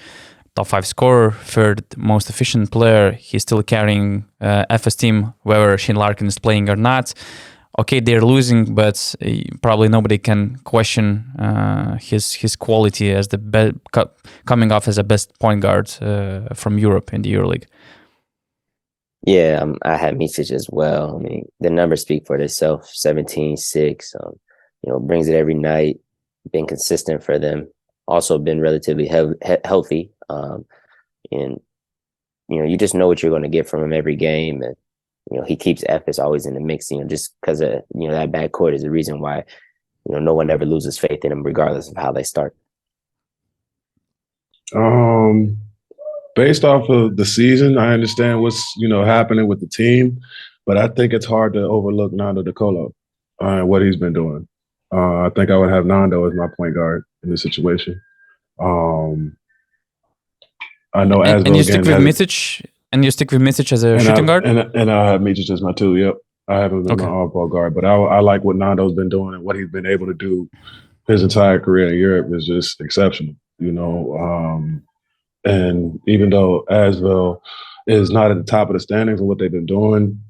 top 5 scorer, 3rd most efficient player. He's still carrying FS team, whether Shane Larkin is playing or not. Okay, they're losing, but probably nobody can question his quality as coming off as a best point guard from Europe in the EuroLeague. Yeah, I had Micic as well. I mean, the numbers speak for themselves. 17-6, brings it every night. Been consistent for them. Also been relatively healthy. And you just know what you're going to get from him every game. And he keeps FS always in the mix. Just because that backcourt is the reason why no one ever loses faith in him, regardless of how they start. Based off of the season, I understand what's happening with the team, but I think it's hard to overlook Nando De Colo and what he's been doing. I think I would have Nando as my point guard in this situation. I know and you stick with Micic, and you stick with Micic as a shooting guard, and I have Micic as my 2. Yep, I have him as my off-ball guard, but I like what Nando's been doing, and what he's been able to do his entire career in Europe is just exceptional. And even though Asvel is not at the top of the standings of what they've been doing,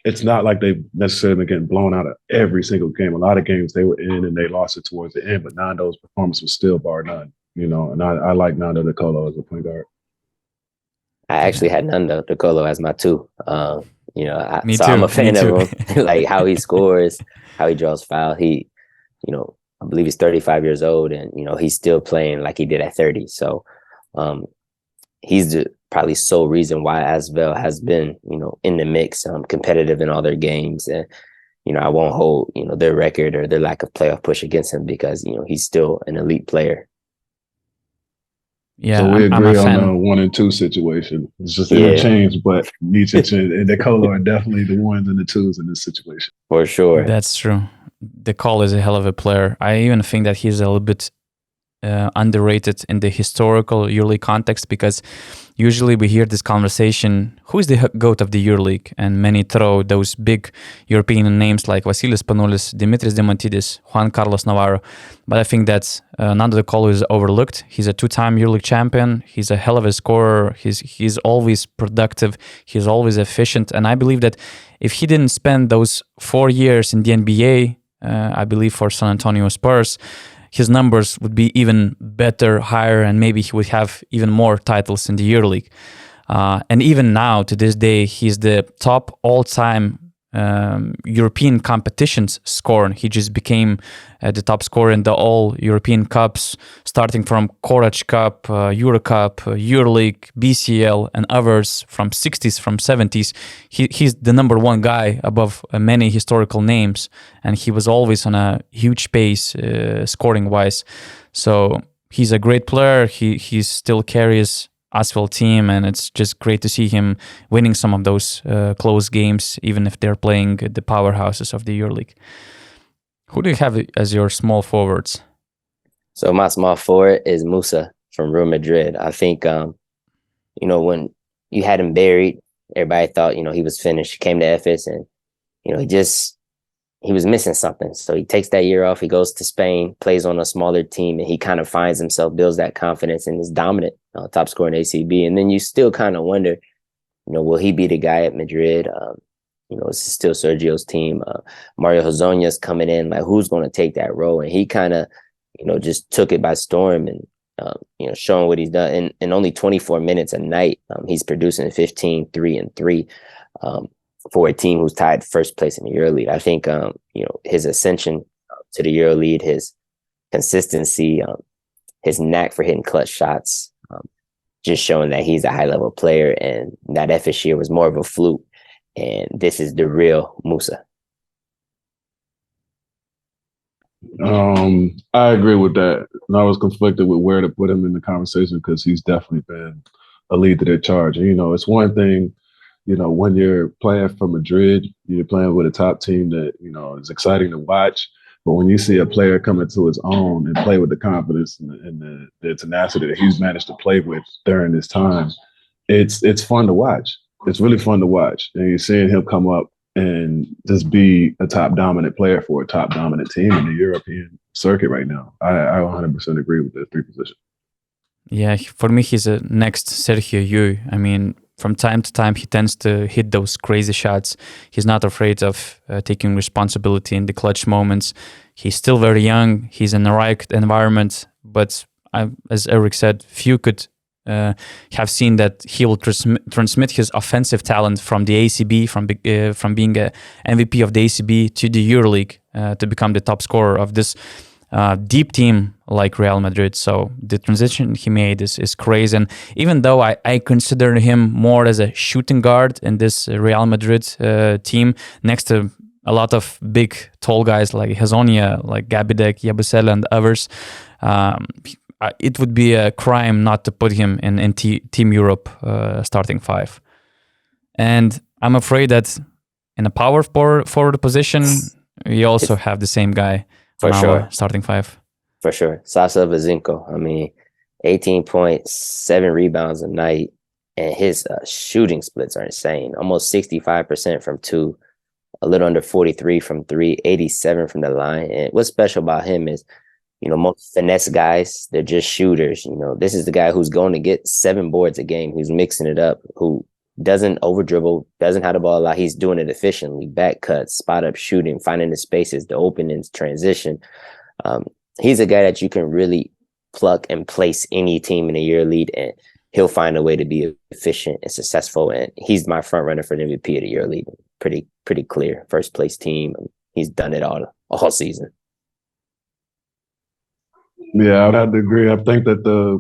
it's not like they've necessarily been getting blown out of every single game. A lot of games they were in and they lost it towards the end, but Nando's performance was still bar none, and I like Nando De Colo as a point guard. I actually had Nando De Colo as my 2. Me so too. I'm a fan of him, like how he scores, how he draws foul. He, I believe he's 35 years old, and, he's still playing like he did at 30. So, he's the probably sole reason why Asvel has been, in the mix, competitive in all their games. And, I won't hold, their record or their lack of playoff push against him because, he's still an elite player. Yeah, so we I'm a agree on the fan. 1 and 2 situation. It's just Yeah. interchange, but Nietzsche and Nicolo are definitely the 1s and the 2s in this situation. For sure. That's true. The Call is a hell of a player. I even think that he's a little bit underrated in the historical EuroLeague context, because usually we hear this conversation, who is the GOAT of the EuroLeague? And many throw those big European names like Vasilis Panoulis, Dimitris Diamantidis, Juan Carlos Navarro. But I think that Nando De Colo is overlooked. He's a 2-time EuroLeague champion. He's a hell of a scorer. He's always productive. He's always efficient. And I believe that if he didn't spend those 4 years in the NBA, I believe for San Antonio Spurs, his numbers would be even better, higher, and maybe he would have even more titles in the EuroLeague. And even now, to this day, he's the top all-time European competitions scorer. He just became the top scorer in the all European Cups, starting from Korach Cup, Euro Cup, EuroLeague, BCL, and others from 60s, from 70s. He's the number 1 guy above many historical names, and he was always on a huge pace scoring-wise. So he's a great player. He still carries Asphalt team, and it's just great to see him winning some of those close games, even if they're playing the powerhouses of the EuroLeague. Who do you have as your small forwards? So my small forward is Musa from Real Madrid. I think, when you had him buried, everybody thought, he was finished. He came to Efes and, he was missing something. So he takes that year off. He goes to Spain, plays on a smaller team, and he kind of finds himself, builds that confidence, and is dominant, top scorer in ACB. And then you still kind of wonder, will he be the guy at Madrid? It's still Sergio's team. Mario Hezonja's coming in. Like, who's going to take that role? And he kind of, just took it by storm and, showing what he's done. In only 24 minutes a night, he's producing 15, 3, and 3. For a team who's tied first place in the EuroLeague. I think, his ascension to the EuroLeague, his consistency, his knack for hitting clutch shots, just showing that he's a high-level player, and that Efes year was more of a fluke, and this is the real Musa. I agree with that. And I was conflicted with where to put him in the conversation because he's definitely been a lead to their charge. And, it's one thing, when you're playing for Madrid, you're playing with a top team that, is exciting to watch. But when you see a player come into his own and play with the confidence and the tenacity that he's managed to play with during this time, it's fun to watch. It's really fun to watch. And you're seeing him come up and just be a top dominant player for a top dominant team in the European circuit right now. I 100% agree with the 3 position. Yeah, for me, he's a next Sergio Llull. I mean, from time to time, he tends to hit those crazy shots. He's not afraid of taking responsibility in the clutch moments. He's still very young. He's in the right environment. But as Errick said, few could have seen that he will transmit his offensive talent from the ACB, from being a MVP of the ACB to the EuroLeague to become the top scorer of this deep team like Real Madrid. So the transition he made is crazy. And even though I consider him more as a shooting guard in this Real Madrid team, next to a lot of big, tall guys like Hezonja, like Gabidek, Yabusele, and others, it would be a crime not to put him in Team Europe starting 5. And I'm afraid that in a power forward position, we also have the same guy. For sure. Starting 5. For sure. Sasa Vezinko. I mean, 18 points, 7 rebounds a night, and his shooting splits are insane. Almost 65% from 2, a little under 43 from 3, 87 from the line. And what's special about him is, most finesse guys, they're just shooters. This is the guy who's going to get 7 boards a game, who's mixing it up, who doesn't over dribble, doesn't have the ball a lot. He's doing it efficiently, back cuts, spot up shooting, finding the spaces, the openings, transition. He's a guy that you can really pluck and place any team in a EuroLeague, and he'll find a way to be efficient and successful. And he's my front runner for the MVP of the EuroLeague. Pretty clear first place team. He's done it all season. Yeah, I'd have to agree. I think that the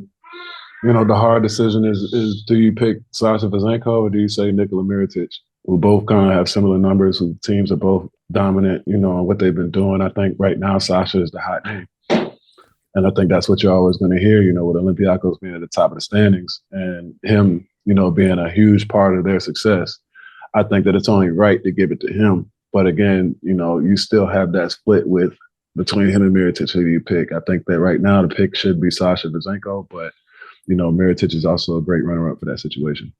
hard decision is do you pick Sasha Vezenko or do you say Nikola Mirotic? who both kind of have similar numbers, who teams are both dominant, you know, on what they've been doing. I think right now Sasha is the hot name. And I think that's what you're always going to hear, you know, with Olympiacos being at the top of the standings and him, you know, being a huge part of their success. I think that it's only right to give it to him. But again, you know, you still have that split with between him and Mirotic, who do you pick? I think that right now the pick should be Sasha Vezenkov, but, you know, Mirotic is also a great runner-up for that situation.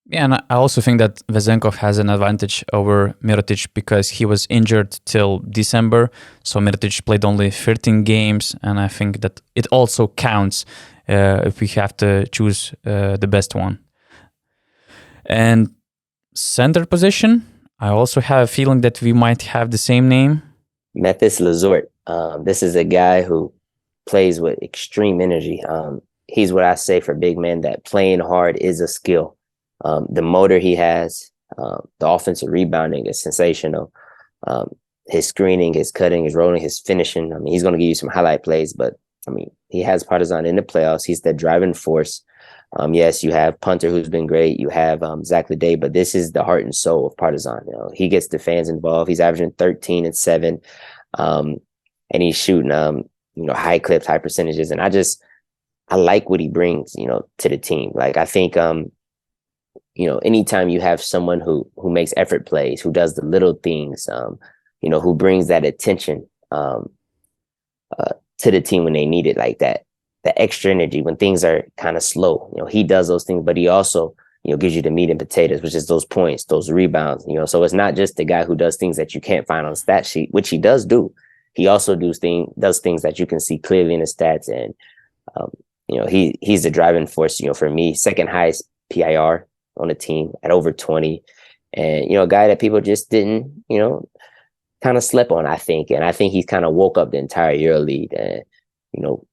Yeah, and I also think that Vezenkov has an advantage over Mirotic because he was injured till December. So Mirotic played only 13 games, and I think that it also counts if we have to choose the best one. And center position, I also have a feeling that we might have the same name. Memphis Lessort. This is a guy who plays with extreme energy. He's what I say for big men, that playing hard is a skill. The motor he has, the offensive rebounding is sensational. His screening, his cutting, his rolling, his finishing. I mean, he's going to give you some highlight plays, but I mean, he has Partizan in the playoffs. He's the driving force. Yes, you have Punter, who's been great. You have Zach Leday, but this is the heart and soul of Partizan. You know, he gets the fans involved. He's averaging 13 and 7, and he's shooting, you know, high clips, high percentages. And I like what he brings, you know, to the team. Like, I think, you know, anytime you have someone who makes effort plays, who does the little things, you know, who brings that attention to the team when they need it, like that, the extra energy when things are kind of slow, you know, he does those things, but he also, you know, gives you the meat and potatoes, which is those points, those rebounds, you know. So it's not just the guy who does things that you can't find on the stat sheet, which he does do. He also does things that you can see clearly in the stats. And, you know, he's the driving force, you know, for me, second highest PIR on the team at over 20. And, you know, a guy that people just didn't, you know, kind of slept on, I think. And I think he's kind of woke up the entire EuroLeague. And, you know,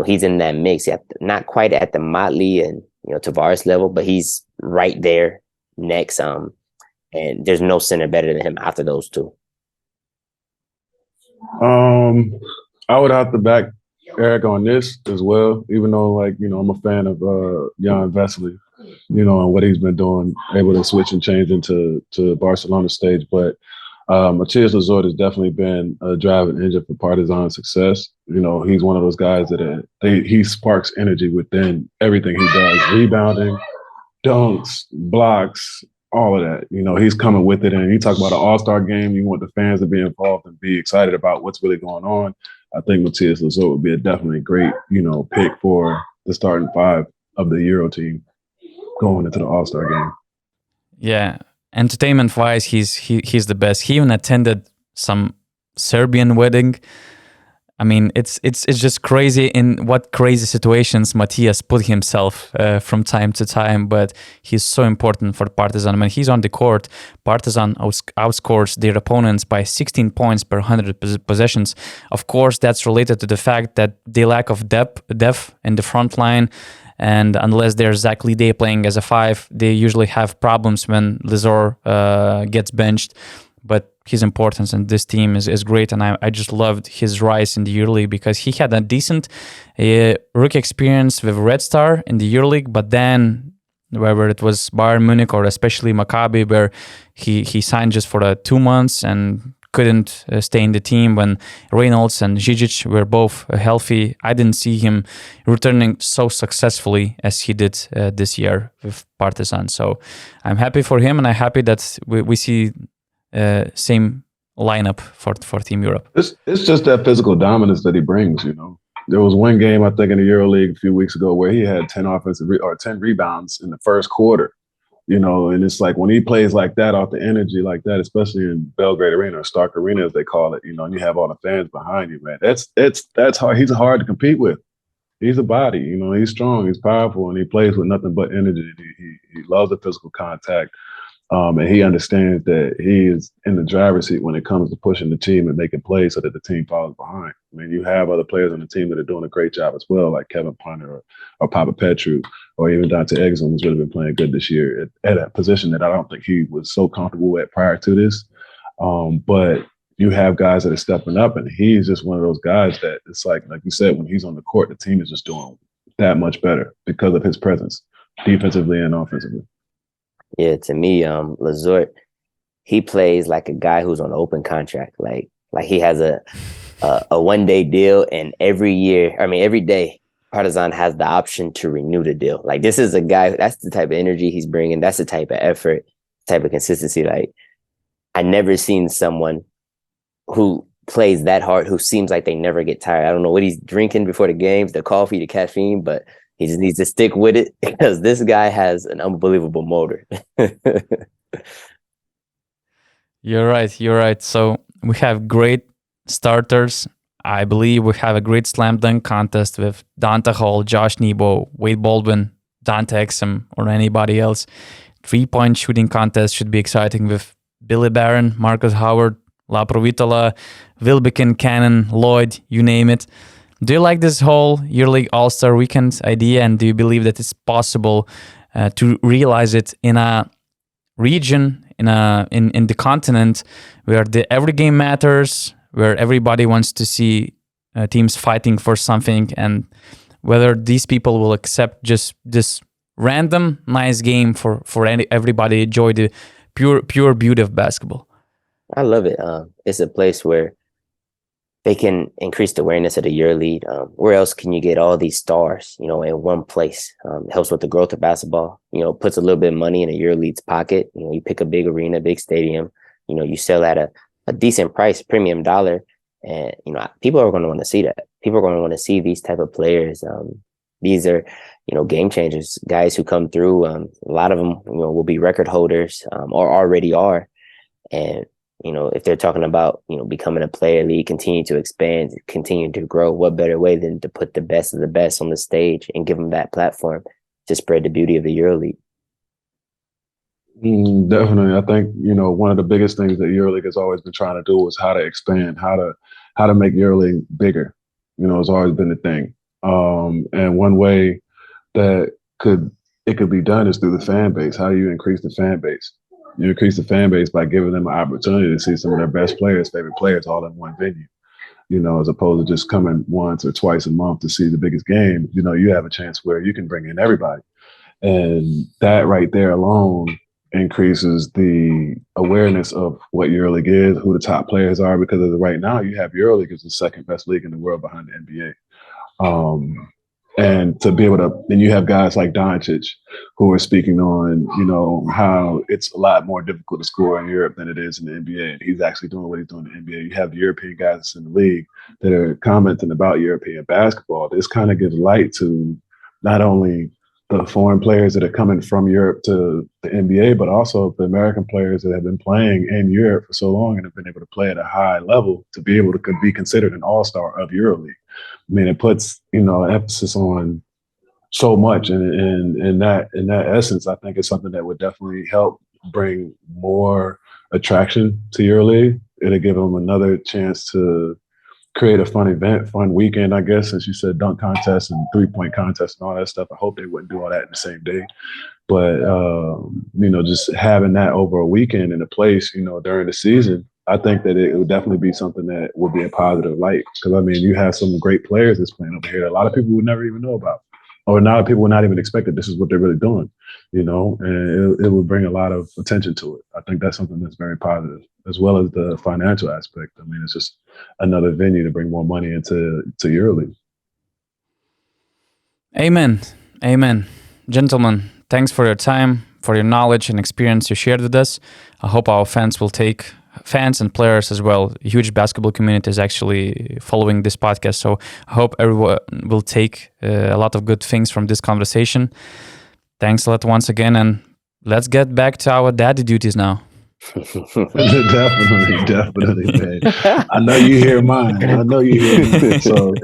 he's in that mix, not quite at the Motley and, you know, Tavares level, but he's right there next. And there's no center better than him after those two. I would have to back Errick on this as well, even though, like, you know, I'm a fan of Jan Vesely, you know, and what he's been doing, able to switch and change into Barcelona stage. But Matthias Lessort has definitely been a driving engine for Partizan success. You know, he's one of those guys that he sparks energy within everything he does, rebounding, dunks, blocks, all of that. You know, he's coming with it. And you talk about an all-star game, you want the fans to be involved and be excited about what's really going on. I think Matthias Lessort would be a definitely great, you know, pick for the starting five of the Euro team going into the All-Star game. Yeah, entertainment-wise, he's the best. He even attended some Serbian wedding. I mean, it's just crazy in what crazy situations Matthias put himself from time to time, but he's so important for Partizan. When he's on the court, Partizan outscores their opponents by 16 points per 100 possessions. Of course, that's related to the fact that they lack of depth in the front line, and unless there's Zach Leday playing as a 5, they usually have problems when Lessort gets benched. But his importance in this team is great, and I just loved his rise in the EuroLeague because he had a decent rookie experience with Red Star in the EuroLeague, but then whether it was Bayern Munich or especially Maccabi, where he signed just for 2 months and couldn't stay in the team when Reynolds and Žižić were both healthy. I didn't see him returning so successfully as he did this year with Partizan. So I'm happy for him, and I'm happy that we see same lineup for Team Europe. It's just that physical dominance that he brings, you know. There was one game, I think, in the EuroLeague a few weeks ago where he had 10 rebounds in the first quarter, you know, and it's like when he plays like that, off the energy like that, especially in Belgrade Arena or Stark Arena, as they call it, you know, and you have all the fans behind you, man. That's hard. He's hard to compete with. He's a body, you know, he's strong, he's powerful, and he plays with nothing but energy. He loves the physical contact. And he understands that he is in the driver's seat when it comes to pushing the team and making plays so that the team follows behind. I mean, you have other players on the team that are doing a great job as well, like Kevin Punter or Papa Petru, or even Dante Exum, who's really been playing good this year at a position that I don't think he was so comfortable at prior to this. But you have guys that are stepping up, and he's just one of those guys that it's like you said, when he's on the court, the team is just doing that much better because of his presence, defensively and offensively. Yeah, to me, Lessort, he plays like a guy who's on an open contract. Like he has a 1-day deal, and every day, Partizan has the option to renew the deal. Like, this is a guy, that's the type of energy he's bringing. That's the type of effort, type of consistency. Like, I never seen someone who plays that hard, who seems like they never get tired. I don't know what he's drinking before the games, the coffee, the caffeine, but he just needs to stick with it because this guy has an unbelievable motor. You're right. So we have great starters. I believe we have a great slam dunk contest with Dante Hall, Josh Nebo, Wade Baldwin, Dante Exum, or anybody else. 3-point shooting contest should be exciting with Billy Barron, Marcus Howard, La Provitola, Wilbekin, Cannon, Lloyd, you name it. Do you like this whole EuroLeague All-Star Weekend idea, and do you believe that it's possible to realize it in a region, in the continent, where every game matters, where everybody wants to see teams fighting for something, and whether these people will accept just this random nice game for everybody to enjoy the pure beauty of basketball? I love it. It's a place where they can increase the awareness of the EuroLeague. Where else can you get all these stars, in one place? It helps with the growth of basketball. Puts a little bit of money in a EuroLeague's pocket. You pick a big arena, big stadium. You sell at a decent price, premium dollar, and people are going to want to see that. People are going to want to see these type of players. These are game changers, guys who come through. A lot of them will be record holders or already are, and if they're talking about, becoming a player league, continue to expand, continue to grow, what better way than to put the best of the best on the stage and give them that platform to spread the beauty of the EuroLeague? Definitely. I think, one of the biggest things that EuroLeague has always been trying to do is how to expand, how to make EuroLeague bigger. It's always been a thing. And one way that it could be done is through the fan base. How do you increase the fan base? You increase the fan base by giving them an opportunity to see some of their best players, favorite players, all in one venue. As opposed to just coming once or twice a month to see the biggest game. You have a chance where you can bring in everybody. And that right there alone increases the awareness of what EuroLeague is, who the top players are, because as of right now, you have EuroLeague as the second best league in the world behind the NBA. And to be able to, then you have guys like Doncic who are speaking on, how it's a lot more difficult to score in Europe than it is in the NBA. And he's actually doing what he's doing in the NBA. You have the European guys in the league that are commenting about European basketball. This kind of gives light to not only the foreign players that are coming from Europe to the NBA, but also the American players that have been playing in Europe for so long and have been able to play at a high level to be able to be considered an all-star of EuroLeague. I mean, it puts, emphasis on so much. And in that essence, I think it's something that would definitely help bring more attraction to EuroLeague. It'll give them another chance to create a fun event, fun weekend, I guess, since you said dunk contest and 3-point contest and all that stuff. I hope they wouldn't do all that in the same day. But, just having that over a weekend in a place, during the season, I think that it would definitely be something that would be a positive light. Because, you have some great players that's playing over here that a lot of people would never even know about. Or a lot of people would not even expect that this is what they're really doing, and it would bring a lot of attention to it. I think that's something that's very positive, as well as the financial aspect. It's just another venue to bring more money into EuroLeague. Amen. Gentlemen, thanks for your time, for your knowledge and experience you shared with us. I hope our fans and players as well, a huge basketball community is actually following this podcast. So I hope everyone will take a lot of good things from this conversation. Thanks a lot once again, and let's get back to our daddy duties now. Definitely, man. I know you hear mine. So